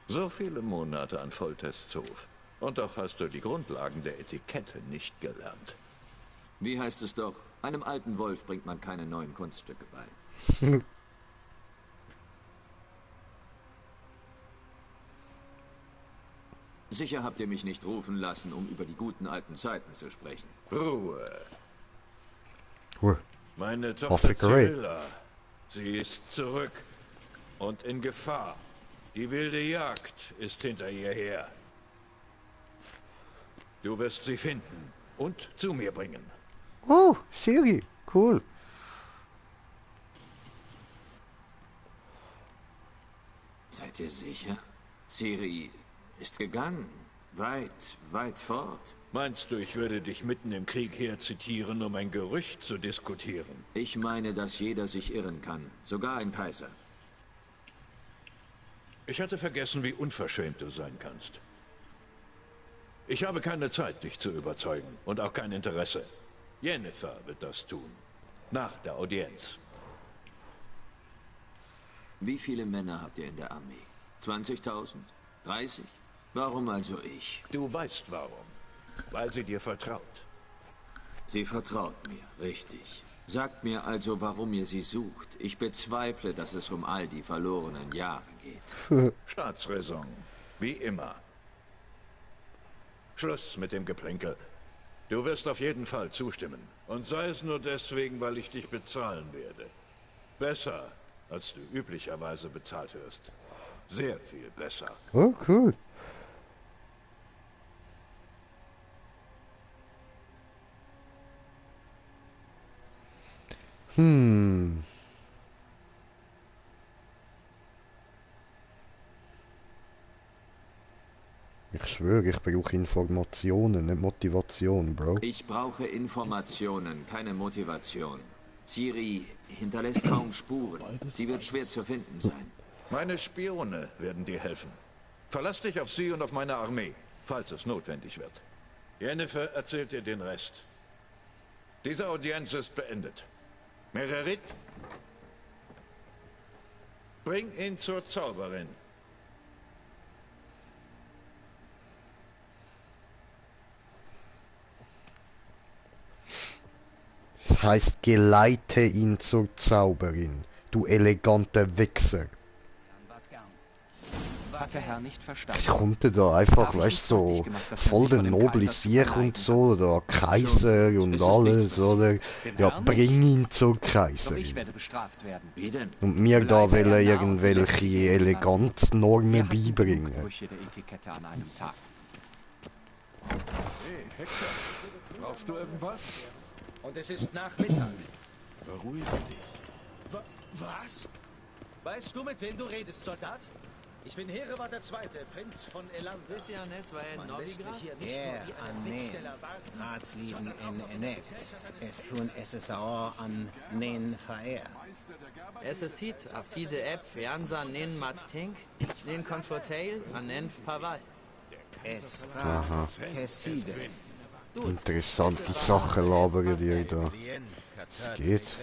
S18: So viele Monate an Foltesthof. Und doch hast du die Grundlagen der Etikette nicht gelernt.
S3: Wie heißt es doch? Einem alten Wolf bringt man keine neuen Kunststücke bei. Sicher habt ihr mich nicht rufen lassen, um über die guten alten Zeiten zu sprechen.
S18: Ruhe. Meine Tochter
S2: Hoffigerei.
S18: Cyrilla, sie ist zurück und in Gefahr. Die wilde Jagd ist hinter ihr her. Du wirst sie finden und zu mir bringen.
S2: Oh, Siri, cool.
S3: Seid ihr sicher? Ciri ist gegangen. Weit fort.
S18: Meinst du, ich würde dich mitten im Krieg herzitieren, um ein Gerücht zu diskutieren?
S3: Ich meine, dass jeder sich irren kann. Sogar ein Kaiser.
S18: Ich hatte vergessen, wie unverschämt du sein kannst. Ich habe keine Zeit, dich zu überzeugen und auch kein Interesse. Yennefer wird das tun. Nach der Audienz.
S3: Wie viele Männer habt ihr in der Armee? 20.000? 30? Warum also ich?
S18: Du weißt warum. Weil sie dir vertraut.
S3: Sie vertraut mir, richtig. Sagt mir also, warum ihr sie sucht. Ich bezweifle, dass es um all die verlorenen Jahre geht.
S18: Staatsräson. Wie immer. Schluss mit dem Geplänkel. Du wirst auf jeden Fall zustimmen. Und sei es nur deswegen, weil ich dich bezahlen werde. Besser, als du üblicherweise bezahlt wirst. Sehr viel besser.
S2: Oh, cool. Ich schwöre, ich brauche Informationen, nicht Motivation, Bro.
S3: Ich brauche Informationen, keine Motivation. Ciri hinterlässt kaum Spuren. Sie wird schwer zu finden sein.
S18: Meine Spione werden dir helfen. Verlass dich auf sie und auf meine Armee, falls es notwendig wird. Yennefer erzählt dir den Rest. Diese Audienz ist beendet. Mererit? Bring ihn zur Zauberin.
S2: Das heißt, geleite ihn zur Zauberin, du eleganter Wichser.
S15: Hat der Herr nicht verstanden?
S2: Ich konnte da einfach, weißt du, so voll den noble Sieg und so, oder Kaiser und alles, oder? Ja, bring ihn zur Kaiserin. Und mir da will irgendwelche Eleganznormen beibringen.
S17: Hey, Hexer, brauchst du irgendwas?
S7: Und es ist Nachmittag.
S17: Beruhige dich.
S7: Was? Weißt du, mit wem du redest, Soldat? Ich bin Hereward II., Prinz von Elan.
S16: Visiones war in Novigrad?
S7: Anen. Ratslieben in Enet. Es tun SSAO an Nen Faer.
S16: Es ist Hit, auf Side Ep, Fianza, Nen Mat Tink, Nen Confortail, Anenf Paval.
S7: Es
S2: Aha.
S7: fragt Hesside.
S2: Interessante Sachen labern die da. Es geht.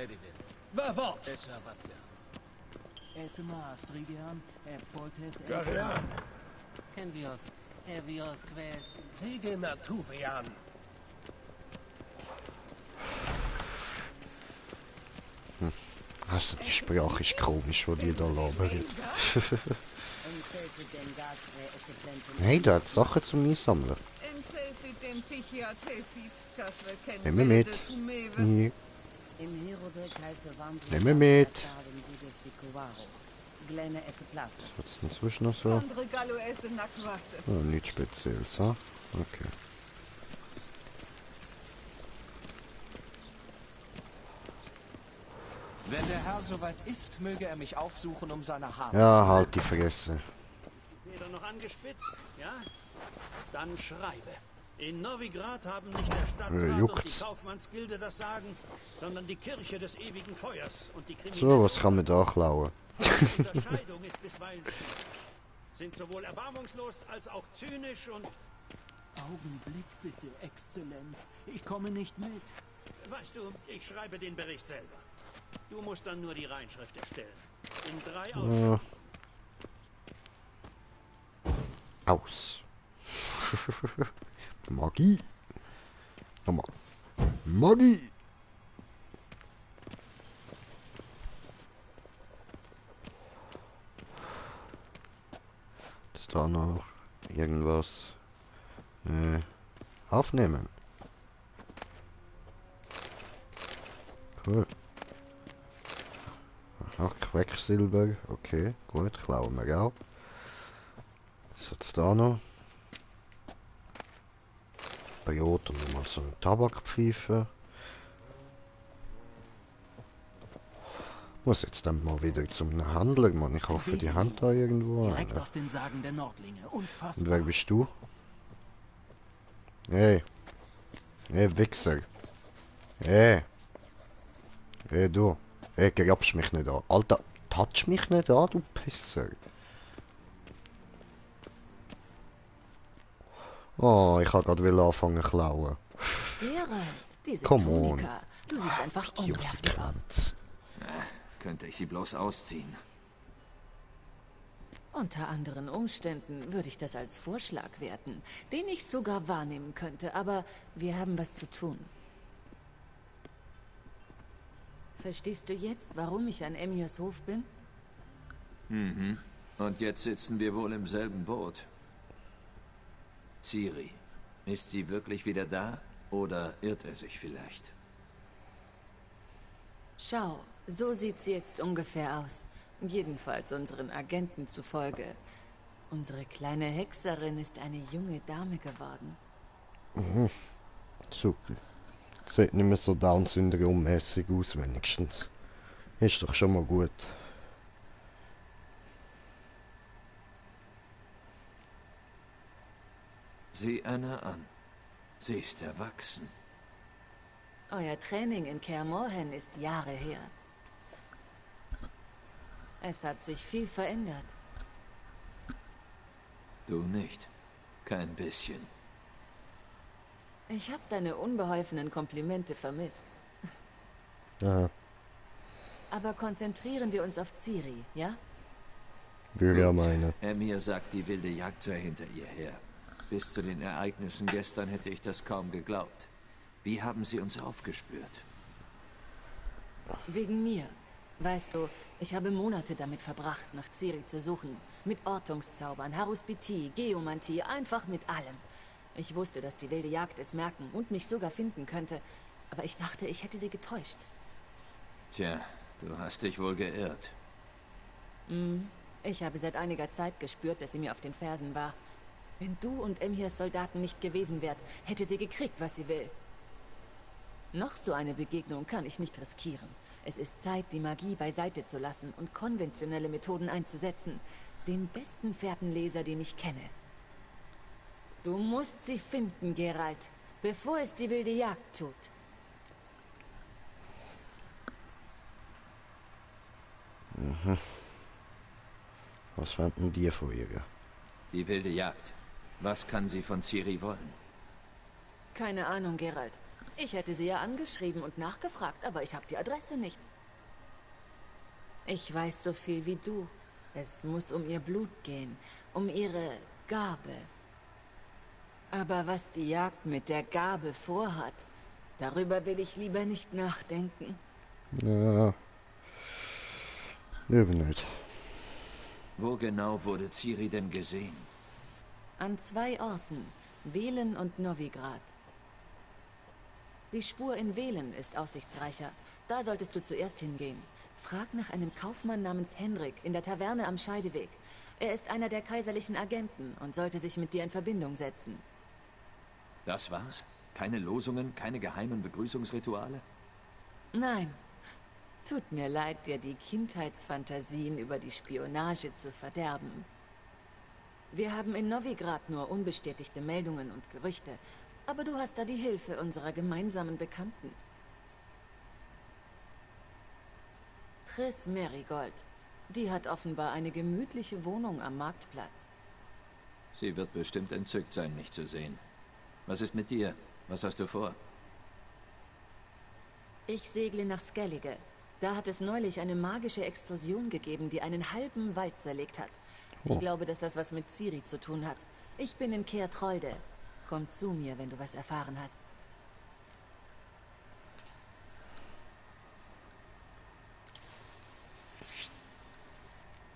S17: Garian.
S2: Also die Sprache ist komisch, wo die da labern. Hey, da hat Sachen zum Einsammeln. Nehmen wir mit. Hier. Nehmen wir mit. Was ist inzwischen noch so? Oh, nichts Spezielles, ha? Okay.
S15: Wenn der Herr soweit ist, möge er mich aufsuchen, um seine Haare
S2: Ja,
S15: zu
S2: halt die Fresse.
S19: Weder noch angespitzt, ja? Dann schreibe. In Novigrad haben nicht der Stadtrat und die Kaufmannsgilde das Sagen, sondern die Kirche des ewigen Feuers und die
S2: So, was kann man da klauen?
S19: Die Unterscheidung ist bisweilen sind sowohl erbarmungslos als auch zynisch und...
S8: Augenblick bitte, Exzellenz. Ich komme nicht mit.
S19: Weißt du, ich schreibe den Bericht selber. Du musst dann nur die Reinschrift erstellen. In 3 Ausschnitten.
S2: Aus. Magie. Nochmal. Magie. Ist da noch irgendwas aufnehmen? Cool. Aha, Quecksilber. Okay, gut, klauen wir auch. Was hat's da noch? Brot und mal so eine Tabakpfeife. Muss jetzt dann mal wieder zum Handler, Mann. Ich hoffe, die haben da irgendwo
S8: Direkt
S2: eine.
S8: aus den Sagen der Nordlinge. Unfassbar.
S2: Und wer bist du? Hey. Hey, Wichser. Hey. Hey, du. Hey, grabst mich nicht an. Alter, touch mich nicht an, du Pisser. Oh, ich wollte gerade anfangen zu klauen.
S14: Geralt, diese
S2: Come
S14: Tunika. Du siehst einfach
S2: on.
S14: unglaublich aus.
S3: Könnte ich sie bloß ausziehen.
S14: Unter anderen Umständen würde ich das als Vorschlag werten, den ich sogar wahrnehmen könnte, aber wir haben was zu tun. Verstehst du jetzt, warum ich an Emirs Hof bin?
S3: Mhm. Und jetzt sitzen wir wohl im selben Boot. Ciri, ist sie wirklich wieder da? Oder irrt er sich vielleicht?
S14: Schau, so sieht sie jetzt ungefähr aus. Jedenfalls unseren Agenten zufolge. Unsere kleine Hexerin ist eine junge Dame geworden.
S2: Mhm. Super. Sieht nicht mehr so Down-Syndrom-mäßig aus, wenigstens. Ist doch schon mal gut.
S3: Sieh Anna an. Sie ist erwachsen.
S14: Euer Training in Kaer Morhen ist Jahre her. Es hat sich viel verändert.
S3: Du nicht. Kein bisschen.
S14: Ich habe deine unbeholfenen Komplimente vermisst.
S2: Aha.
S14: Aber konzentrieren wir uns auf Ciri, ja?
S2: Würde ja meinen.
S3: Emir sagt, die wilde Jagd sei hinter ihr her. Bis zu den Ereignissen gestern hätte ich das kaum geglaubt. Wie haben sie uns aufgespürt?
S14: Wegen mir. Weißt du, ich habe Monate damit verbracht, nach Ciri zu suchen. Mit Ortungszaubern, Haruspitie, Geomantie, einfach mit allem. Ich wusste, dass die wilde Jagd es merken und mich sogar finden könnte. Aber ich dachte, ich hätte sie getäuscht.
S3: Tja, du hast dich wohl geirrt.
S14: Ich habe seit einiger Zeit gespürt, dass sie mir auf den Fersen war. Wenn du und Emhirs Soldaten nicht gewesen wärt, hätte sie gekriegt, was sie will. Noch so eine Begegnung kann ich nicht riskieren. Es ist Zeit, die Magie beiseite zu lassen und konventionelle Methoden einzusetzen. Den besten Fährtenleser, den ich kenne. Du musst sie finden, Geralt, bevor es die wilde Jagd tut.
S2: Mhm. Was fanden die von ihr?
S3: Die wilde Jagd. Was kann sie von Ciri wollen?
S14: Keine Ahnung, Geralt. Ich hätte sie ja angeschrieben und nachgefragt, aber ich habe die Adresse nicht. Ich weiß so viel wie du. Es muss um ihr Blut gehen, um ihre Gabe. Aber was die Jagd mit der Gabe vorhat, darüber will ich lieber nicht nachdenken.
S2: Ja. Eben nicht.
S3: Wo genau wurde Ciri denn gesehen?
S14: An 2 Orten, Velen und Novigrad. Die Spur in Velen ist aussichtsreicher. Da solltest du zuerst hingehen. Frag nach einem Kaufmann namens Henrik in der Taverne am Scheideweg. Er ist einer der kaiserlichen Agenten und sollte sich mit dir in Verbindung setzen.
S3: Das war's? Keine Losungen, keine geheimen Begrüßungsrituale?
S14: Nein. Tut mir leid, dir die Kindheitsfantasien über die Spionage zu verderben. Wir haben in Novigrad nur unbestätigte Meldungen und Gerüchte, aber du hast da die Hilfe unserer gemeinsamen Bekannten. Triss Merigold. Die hat offenbar eine gemütliche Wohnung am Marktplatz.
S3: Sie wird bestimmt entzückt sein, mich zu sehen. Was ist mit dir? Was hast du vor?
S14: Ich segle nach Skellige. Da hat es neulich eine magische Explosion gegeben, die einen halben Wald zerlegt hat. Ich glaube, dass das was mit Ciri zu tun hat. Ich bin in Kaer Trolde. Komm zu mir, wenn du was erfahren hast.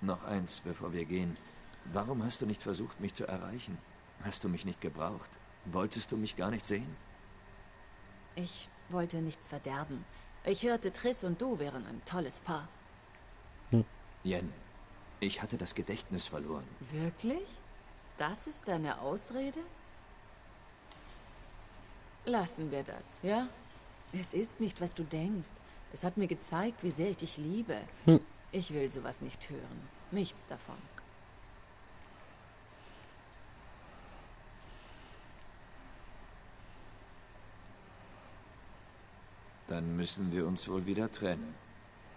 S3: Noch eins, bevor wir gehen. Warum hast du nicht versucht, mich zu erreichen? Hast du mich nicht gebraucht? Wolltest du mich gar nicht sehen?
S14: Ich wollte nichts verderben. Ich hörte, Triss und du wären ein tolles Paar.
S3: Yen, ich hatte das Gedächtnis verloren.
S14: Wirklich? Das ist deine Ausrede? Lassen wir das, ja? Es ist nicht, was du denkst. Es hat mir gezeigt, wie sehr ich dich liebe. Ich will sowas nicht hören. Nichts davon.
S3: Dann müssen wir uns wohl wieder trennen.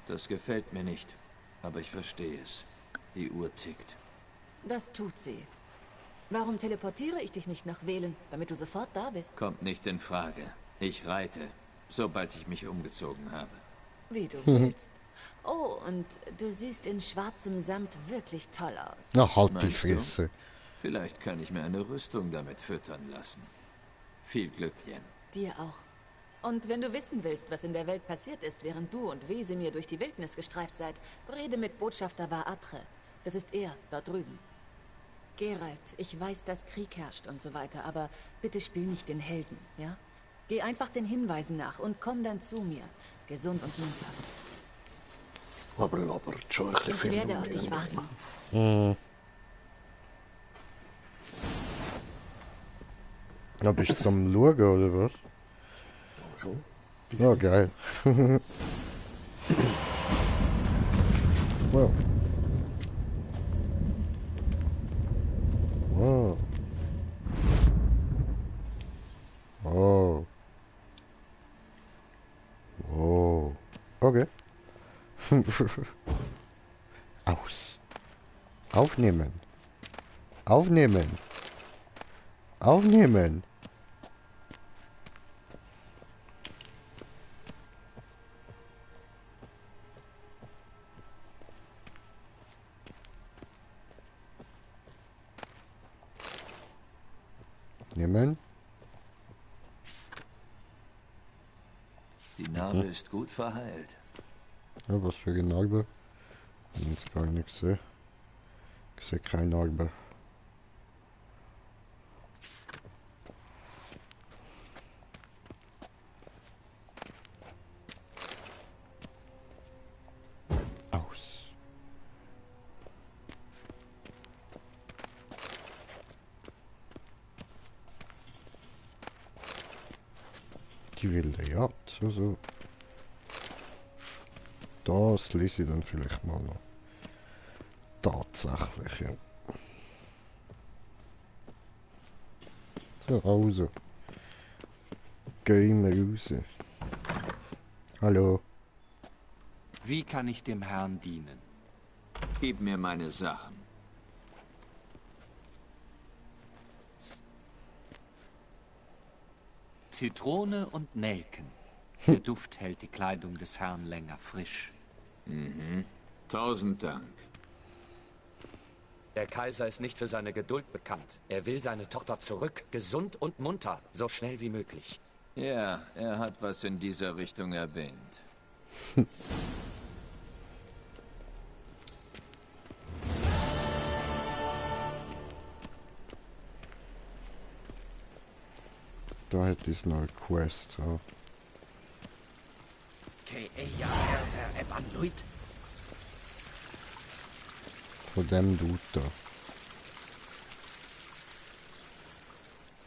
S3: Das gefällt mir nicht, aber ich verstehe es. Die Uhr tickt.
S14: Das tut sie. Warum teleportiere ich dich nicht nach Velen, damit du sofort da bist?
S3: Kommt nicht in Frage. Ich reite, sobald ich mich umgezogen habe.
S14: Wie du willst. Oh, und du siehst in schwarzem Samt wirklich toll aus.
S2: Na, halt die
S3: Meinst du?
S2: Fresse.
S3: Vielleicht kann ich mir eine Rüstung damit füttern lassen. Viel Glück, Yen.
S14: Dir auch. Und wenn du wissen willst, was in der Welt passiert ist, während du und Wesemir durch die Wildnis gestreift seid, rede mit Botschafter Var-Atre. Das ist er, dort drüben. Geralt, ich weiß, dass Krieg herrscht und so weiter, aber bitte spiel nicht den Helden, ja? Geh einfach den Hinweisen nach und komm dann zu mir. Gesund und munter.
S6: Aber labert schon ein bisschen
S14: Ich
S6: viel
S14: werde auf
S6: mehr.
S14: dich warten.
S2: Ja, bist du jetzt am Schauen, oder was?
S6: Schon.
S2: Ja, geil. Wow. Wow. Oh. Oh. Okay. Aus. Aufnehmen. Aufnehmen. Aufnehmen. nehmen.
S3: Die Narbe ist gut verheilt.
S2: Ja, was für eine Narbe? Ich habe jetzt gar nicht gesehen. Ich sehe keine Narbe. Aus. Die wilde Jagd, so. Das lese ich dann vielleicht mal noch. Tatsächlich, ja. So, also. Gehen wir raus. Hallo.
S15: Wie kann ich dem Herrn dienen?
S3: Gib mir meine Sachen.
S15: Zitrone und Nelken. Der Duft hält die Kleidung des Herrn länger frisch.
S3: Mhm. 1000 Dank.
S13: Der Kaiser ist nicht für seine Geduld bekannt. Er will seine Tochter zurück, gesund und munter, so schnell wie möglich.
S3: Ja, er hat was in dieser Richtung erwähnt.
S2: Da hätte ich noch eine Quest, ja. Von dem Dude da.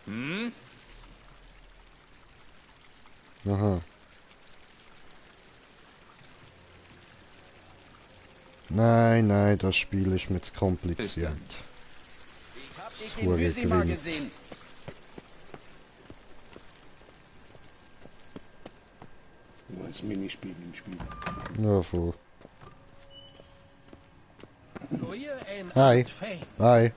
S13: Hm?
S2: Aha. Nein, nein, das Spiel ist mir zu kompliziert.
S13: Ich hab dich in Visima gesehen.
S6: Nur als Minispiel im Spiel.
S2: Ja, voll. Hi. Hi.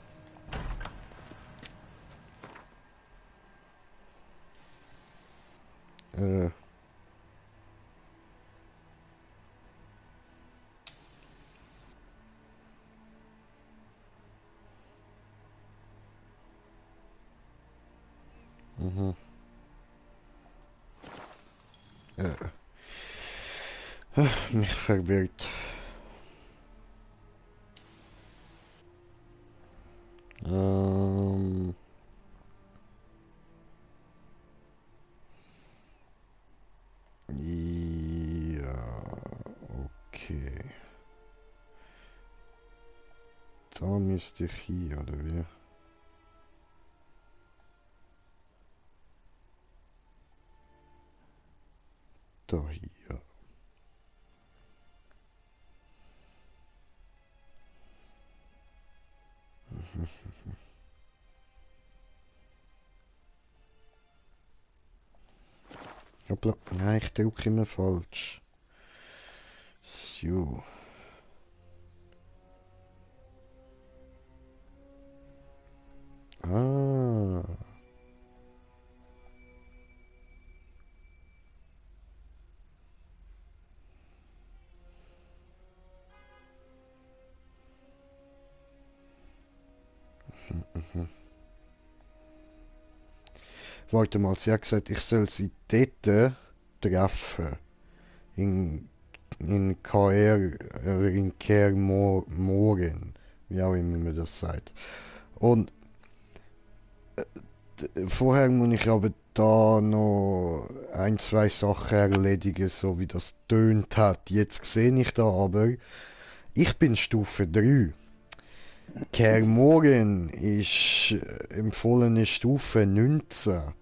S2: Mhm. Mich verwirrt. Ja, okay. Da müsste ich hier, oder wie? Da hier. Hoppla. Nein, ich drücke immer falsch. So. Ah. Warte mal, sie hat gesagt, ich soll sie dort treffen. In KR, in Kaer Morhen, wie auch immer man das sagt. Und vorher muss ich aber da noch ein, zwei Sachen erledigen, so wie das tönt hat. Jetzt sehe ich da aber, ich bin Stufe 3. Kaer Morhen ist empfohlene Stufe 19.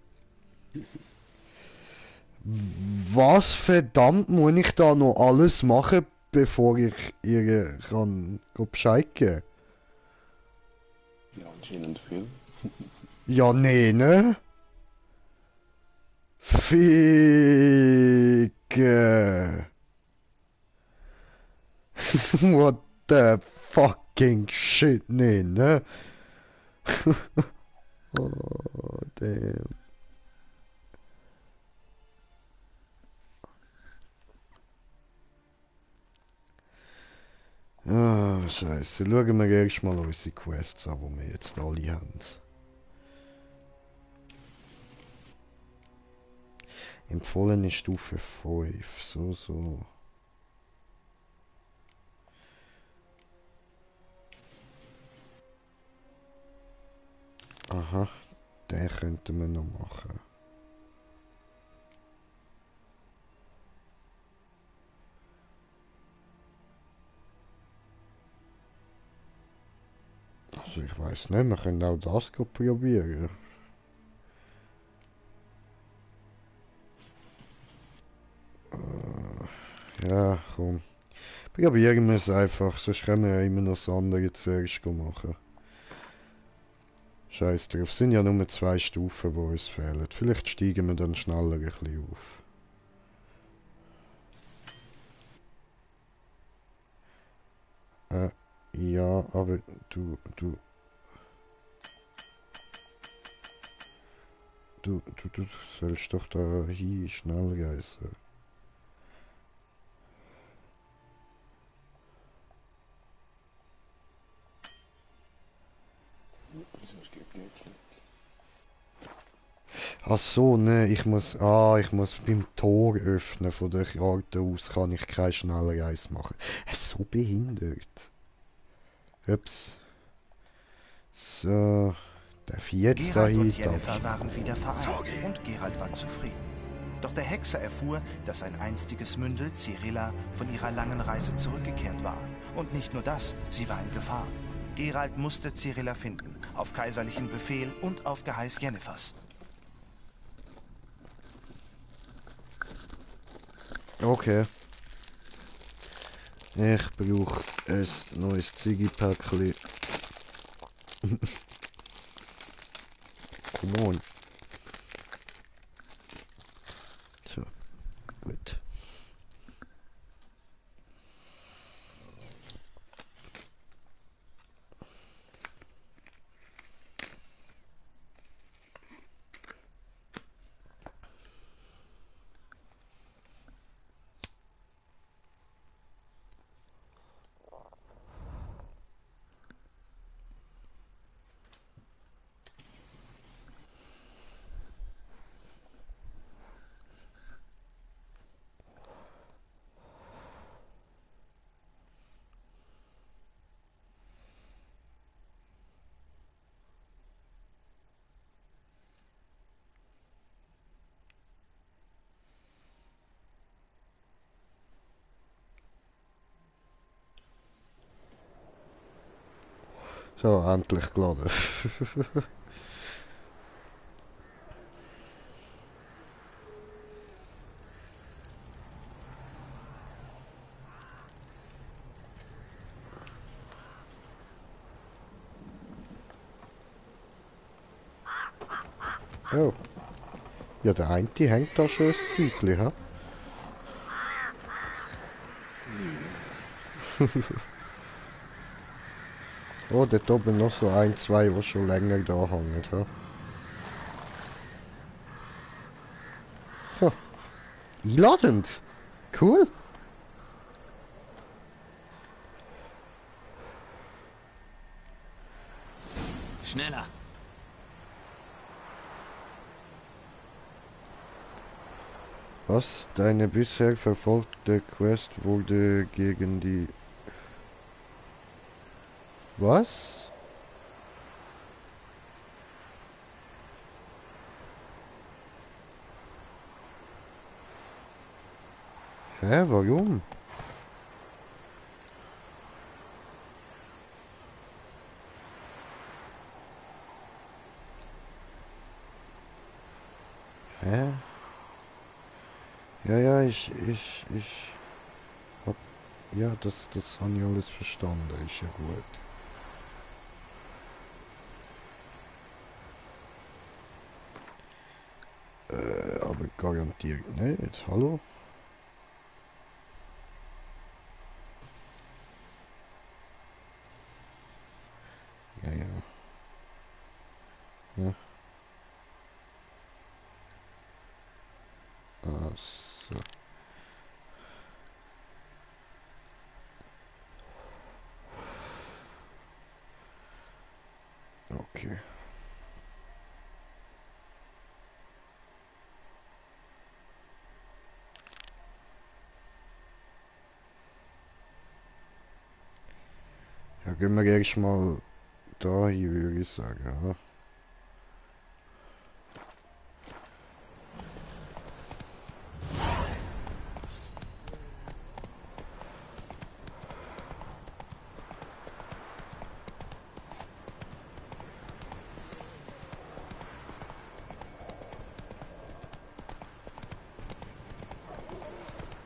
S2: Was verdammt muss ich da noch alles machen, bevor ich ihr kann Bescheid geben?
S6: Ja, anscheinend viel.
S2: Ja, nee, ne? Ficke. What the fucking shit, nee, ne? Oh, damn. Ah, scheiße. Schauen wir erst mal unsere Quests an, die wir jetzt alle haben. Empfohlene Stufe 5. So. Aha, den könnten wir noch machen. Also ich weiß nicht, wir können auch das probieren. Ja, komm. Probieren wir es einfach, sonst können wir ja immer noch das andere zuerst machen. Scheiß drauf, es sind ja nur 2 Stufen, die uns fehlen. Vielleicht steigen wir dann schneller ein bisschen auf. Ja, aber du sollst doch da hin schnell reisen. Ach so, ne, ich muss beim Tor öffnen von der Karte aus, kann ich keine Schnellreise machen. So behindert. Ups. So, darf ich jetzt da
S1: Geralt und
S2: hin?
S1: Yennefer waren wieder vereint und Geralt war zufrieden. Doch der Hexer erfuhr, dass sein einstiges Mündel, Cirilla, von ihrer langen Reise zurückgekehrt war. Und nicht nur das, sie war in Gefahr. Geralt musste Cirilla finden, auf kaiserlichen Befehl und auf Geheiß Yennefers.
S2: Okay. Ich brauche ein neues Ziggy-Päckchen. Come on. So, gut. So, endlich geladen. Oh. Ja, der eine hängt da schon ein Zeitchen, ha? Oh, dort oben noch so 1, 2, die schon länger da hängen, ha? So. Einladend! Cool!
S5: Schneller!
S2: Was? Deine bisher verfolgte Quest wurde gegen die... Was? Hä, warum? Hä? Ja, ich hab... Ja, das habe ich alles verstanden, ist ja gut. Aber garantiert nicht, hallo? Ja. Ja. Ach so. Okay. gehen wir erstmal da hin, würde ich sagen. Ja.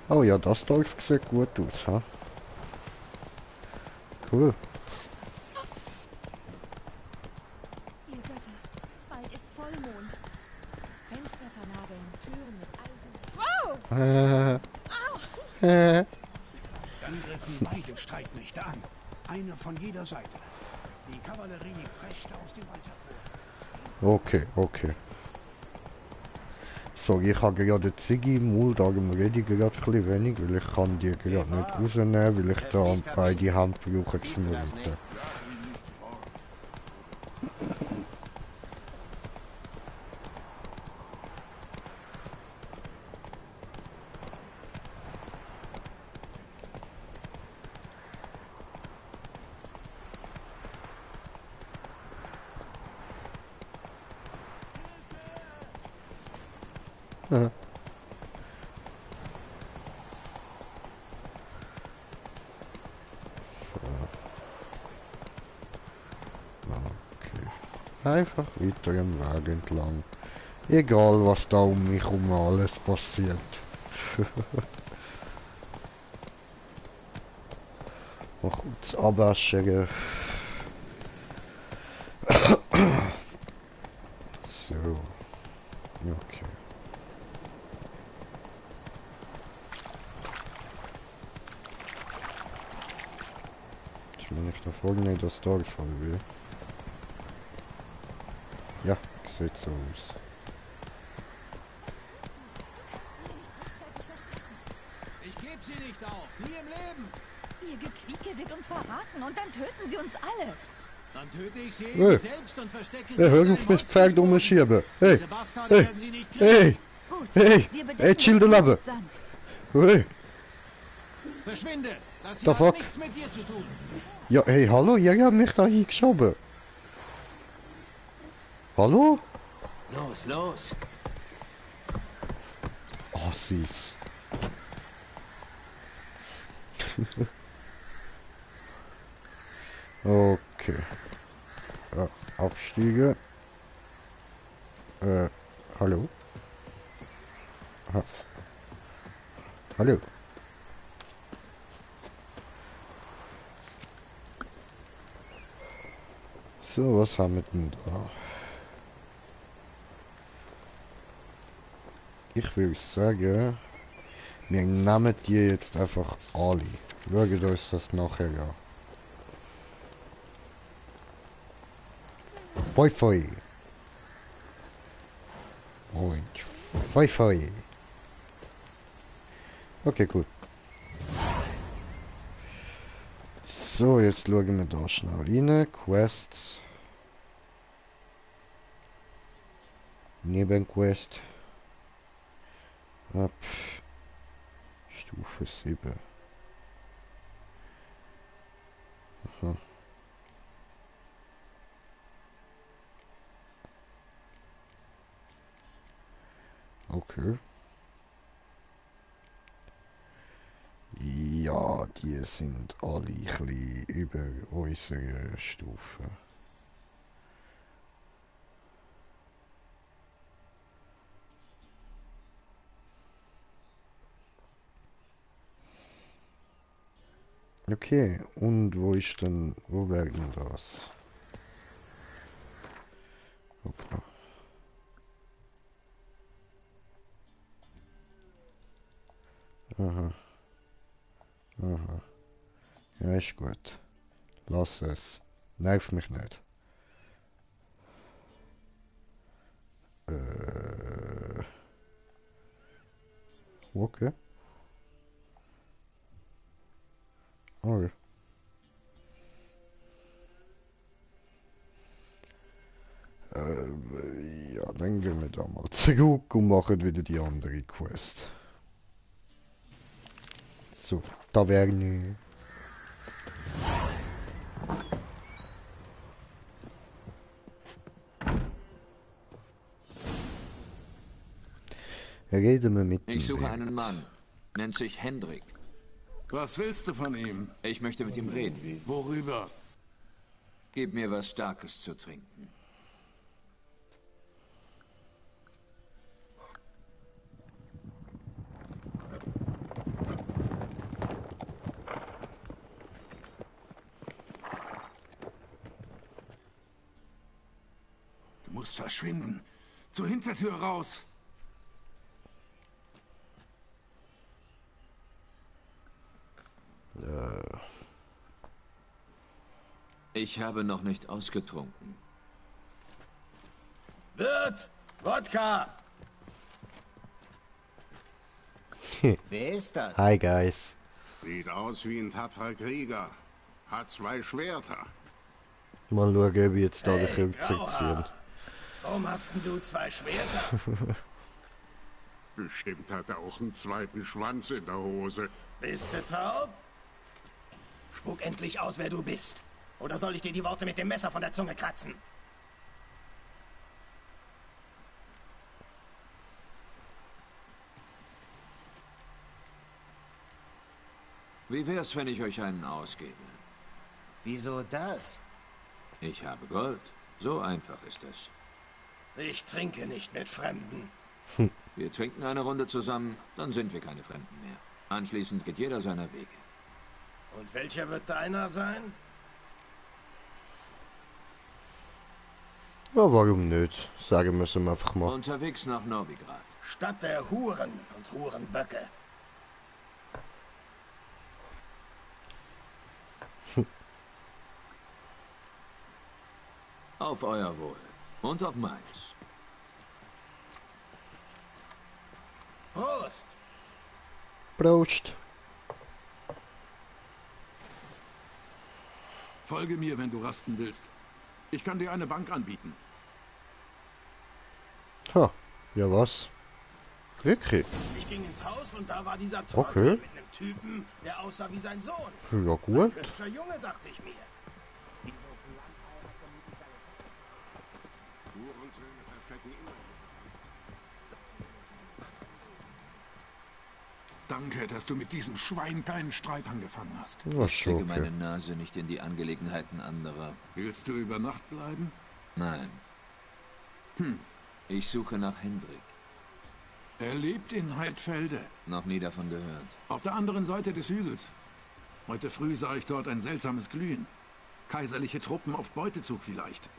S2: Oh ja, das Dorf sieht gut aus, ha? Cool.
S12: Ihr Götter, bald ist Vollmond. Fenster vernageln, Türen mit Eisen. Wow!
S17: Dann griffen beide Streitmächte an. Einer von jeder Seite. Die Kavallerie preschte aus dem Wald hervor.
S2: Okay, okay. So, ich habe gerade die Ziggy im Maul, darum rede ich gerade ein bisschen wenig, weil ich kann die gerade nicht rausnehmen, weil ich da beide Hände brauche zum Reiten. Ja. Einfach weiter am Weg entlang. Egal was da um mich herum alles passiert. Mal kurz abwaschen. So. Okay. Ich will nicht nach vorne das Dorf voll will. Ja, sieht so aus.
S19: Ich geb sie nicht auf, nie im Leben.
S11: Ihr Gequieke wird uns verraten und dann töten sie uns alle.
S19: Dann töte ich sie
S2: Hey.
S19: selbst und verstecke
S2: Hey, hör auf mich Pferd umschieben. Hey,
S19: Diese Bastarde
S2: hey,
S19: werden sie nicht kriegen.
S2: hey,
S11: Gut,
S2: hey,
S11: wir bedecken
S2: hey, chill
S11: das
S2: den Leben.
S11: mit Sand.
S2: Hey,
S19: Verschwinde. Das
S2: The
S19: hier
S2: fuck?
S19: hat nichts mit dir zu tun.
S2: ja, hey, hallo, ihr habt mich da hingeschoben. Hallo?
S3: Los, los.
S2: Assis. Okay. Ja, abstiegen. Hallo? Ha. Hallo? So, was haben wir denn da? Ich würde sagen, wir nehmen die jetzt einfach alle. Schaut uns das nachher an. Feuifeu. Und Feuifeu. Okay, gut. So, jetzt schauen wir da schnell rein. Quests. Nebenquest. Ab Stufe 7. Aha. Okay. Ja, die sind alle ein bisschen über unsere Stufe. Okay, und wo ist denn, wo wäre denn das? Hoppla. Aha. Aha. Ja, ist gut. Lass es. Nerv mich nicht. Okay. Okay. Ja, dann gehen wir da mal zurück und machen wieder die andere Quest. So, Taverne. Reden wir mit
S3: Ich suche einen Mann. Nennt sich Hendrik.
S17: Was willst du von ihm?
S3: Ich möchte mit ihm reden.
S17: Worüber?
S3: Gib mir was Starkes zu trinken.
S17: Du musst verschwinden. Zur Hintertür raus.
S3: Ich habe noch nicht ausgetrunken.
S7: Wirt! Wodka! Wer ist das?
S2: Hi, guys.
S20: Sieht aus wie ein tapferer Krieger. Hat 2 Schwerter.
S2: Mal schauen, ob ich jetzt da den Rückzug ziehe.
S7: Warum hast denn du 2 Schwerter?
S20: Bestimmt hat er auch einen zweiten Schwanz in der Hose.
S7: Bist du taub? Spuck endlich aus, wer du bist. Oder soll ich dir die Worte mit dem Messer von der Zunge kratzen?
S3: Wie wär's, wenn ich euch einen ausgebe?
S7: Wieso das?
S3: Ich habe Gold. So einfach ist es.
S7: Ich trinke nicht mit Fremden.
S3: Wir trinken eine Runde zusammen, dann sind wir keine Fremden mehr. Anschließend geht jeder seiner Wege.
S7: Und welcher wird deiner sein?
S2: Ja, warum nicht? Sagen wir es ihm einfach mal.
S3: Unterwegs nach Novigrad.
S7: Stadt der Huren und Hurenböcke.
S3: Auf euer Wohl. Und auf meins.
S7: Prost!
S2: Prost!
S17: Folge mir, wenn du rasten willst. Ich kann dir eine Bank anbieten.
S2: Ha, ja was? Wirklich?
S7: Ich ging ins Haus und da war dieser
S2: Okay.
S7: mit einem Typen, der aussah wie sein Sohn.
S2: Ja gut.
S7: Ein hübscher Junge, dachte ich mir.
S17: Danke, dass du mit diesem Schwein keinen Streit angefangen hast.
S2: Ja,
S3: Ich stecke
S2: okay.
S3: meine Nase nicht in die Angelegenheiten anderer.
S17: Willst du über Nacht bleiben?
S3: Nein. Ich suche nach Hendrik.
S17: Er lebt in Heidfelde.
S3: Noch nie davon gehört.
S17: Auf der anderen Seite des Hügels. Heute früh sah ich dort ein seltsames Glühen. Kaiserliche Truppen auf Beutezug vielleicht.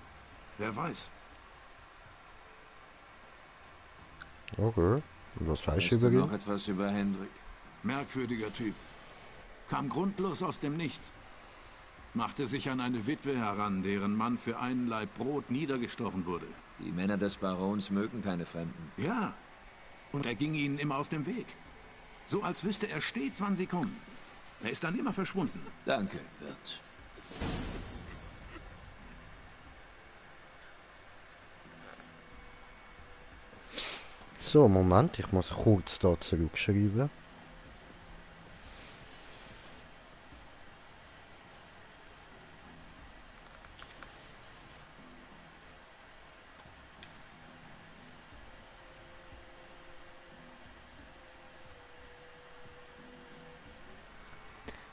S17: Wer weiß.
S2: Okay. Und was weißt du
S3: Weißt du
S2: über
S3: noch
S2: ihn?
S3: etwas über Hendrik?
S17: Merkwürdiger Typ. Kam grundlos aus dem Nichts. Machte sich an eine Witwe heran, deren Mann für einen Laib Brot niedergestochen wurde.
S3: Die Männer des Barons mögen keine Fremden.
S17: Ja. Und er ging ihnen immer aus dem Weg. So als wüsste er stets, wann sie kommen. Er ist dann immer verschwunden.
S3: Danke, Wirt.
S2: So, Moment, ich muss kurz da zurückschreiben.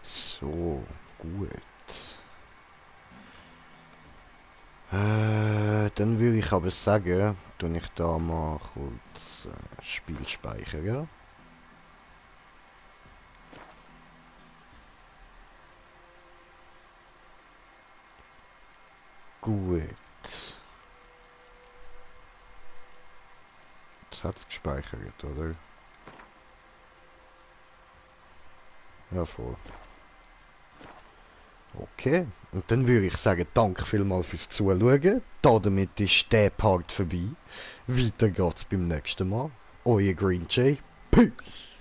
S2: So, gut. Dann würde ich aber sagen, tue ich da mal kurz Spiel speichern. Gut. Jetzt hat es gespeichert, oder? Ja, voll. Okay, und dann würde ich sagen, danke vielmals fürs Zuschauen. Damit ist der Part vorbei. Weiter geht's beim nächsten Mal. Euer Green Jay. Peace!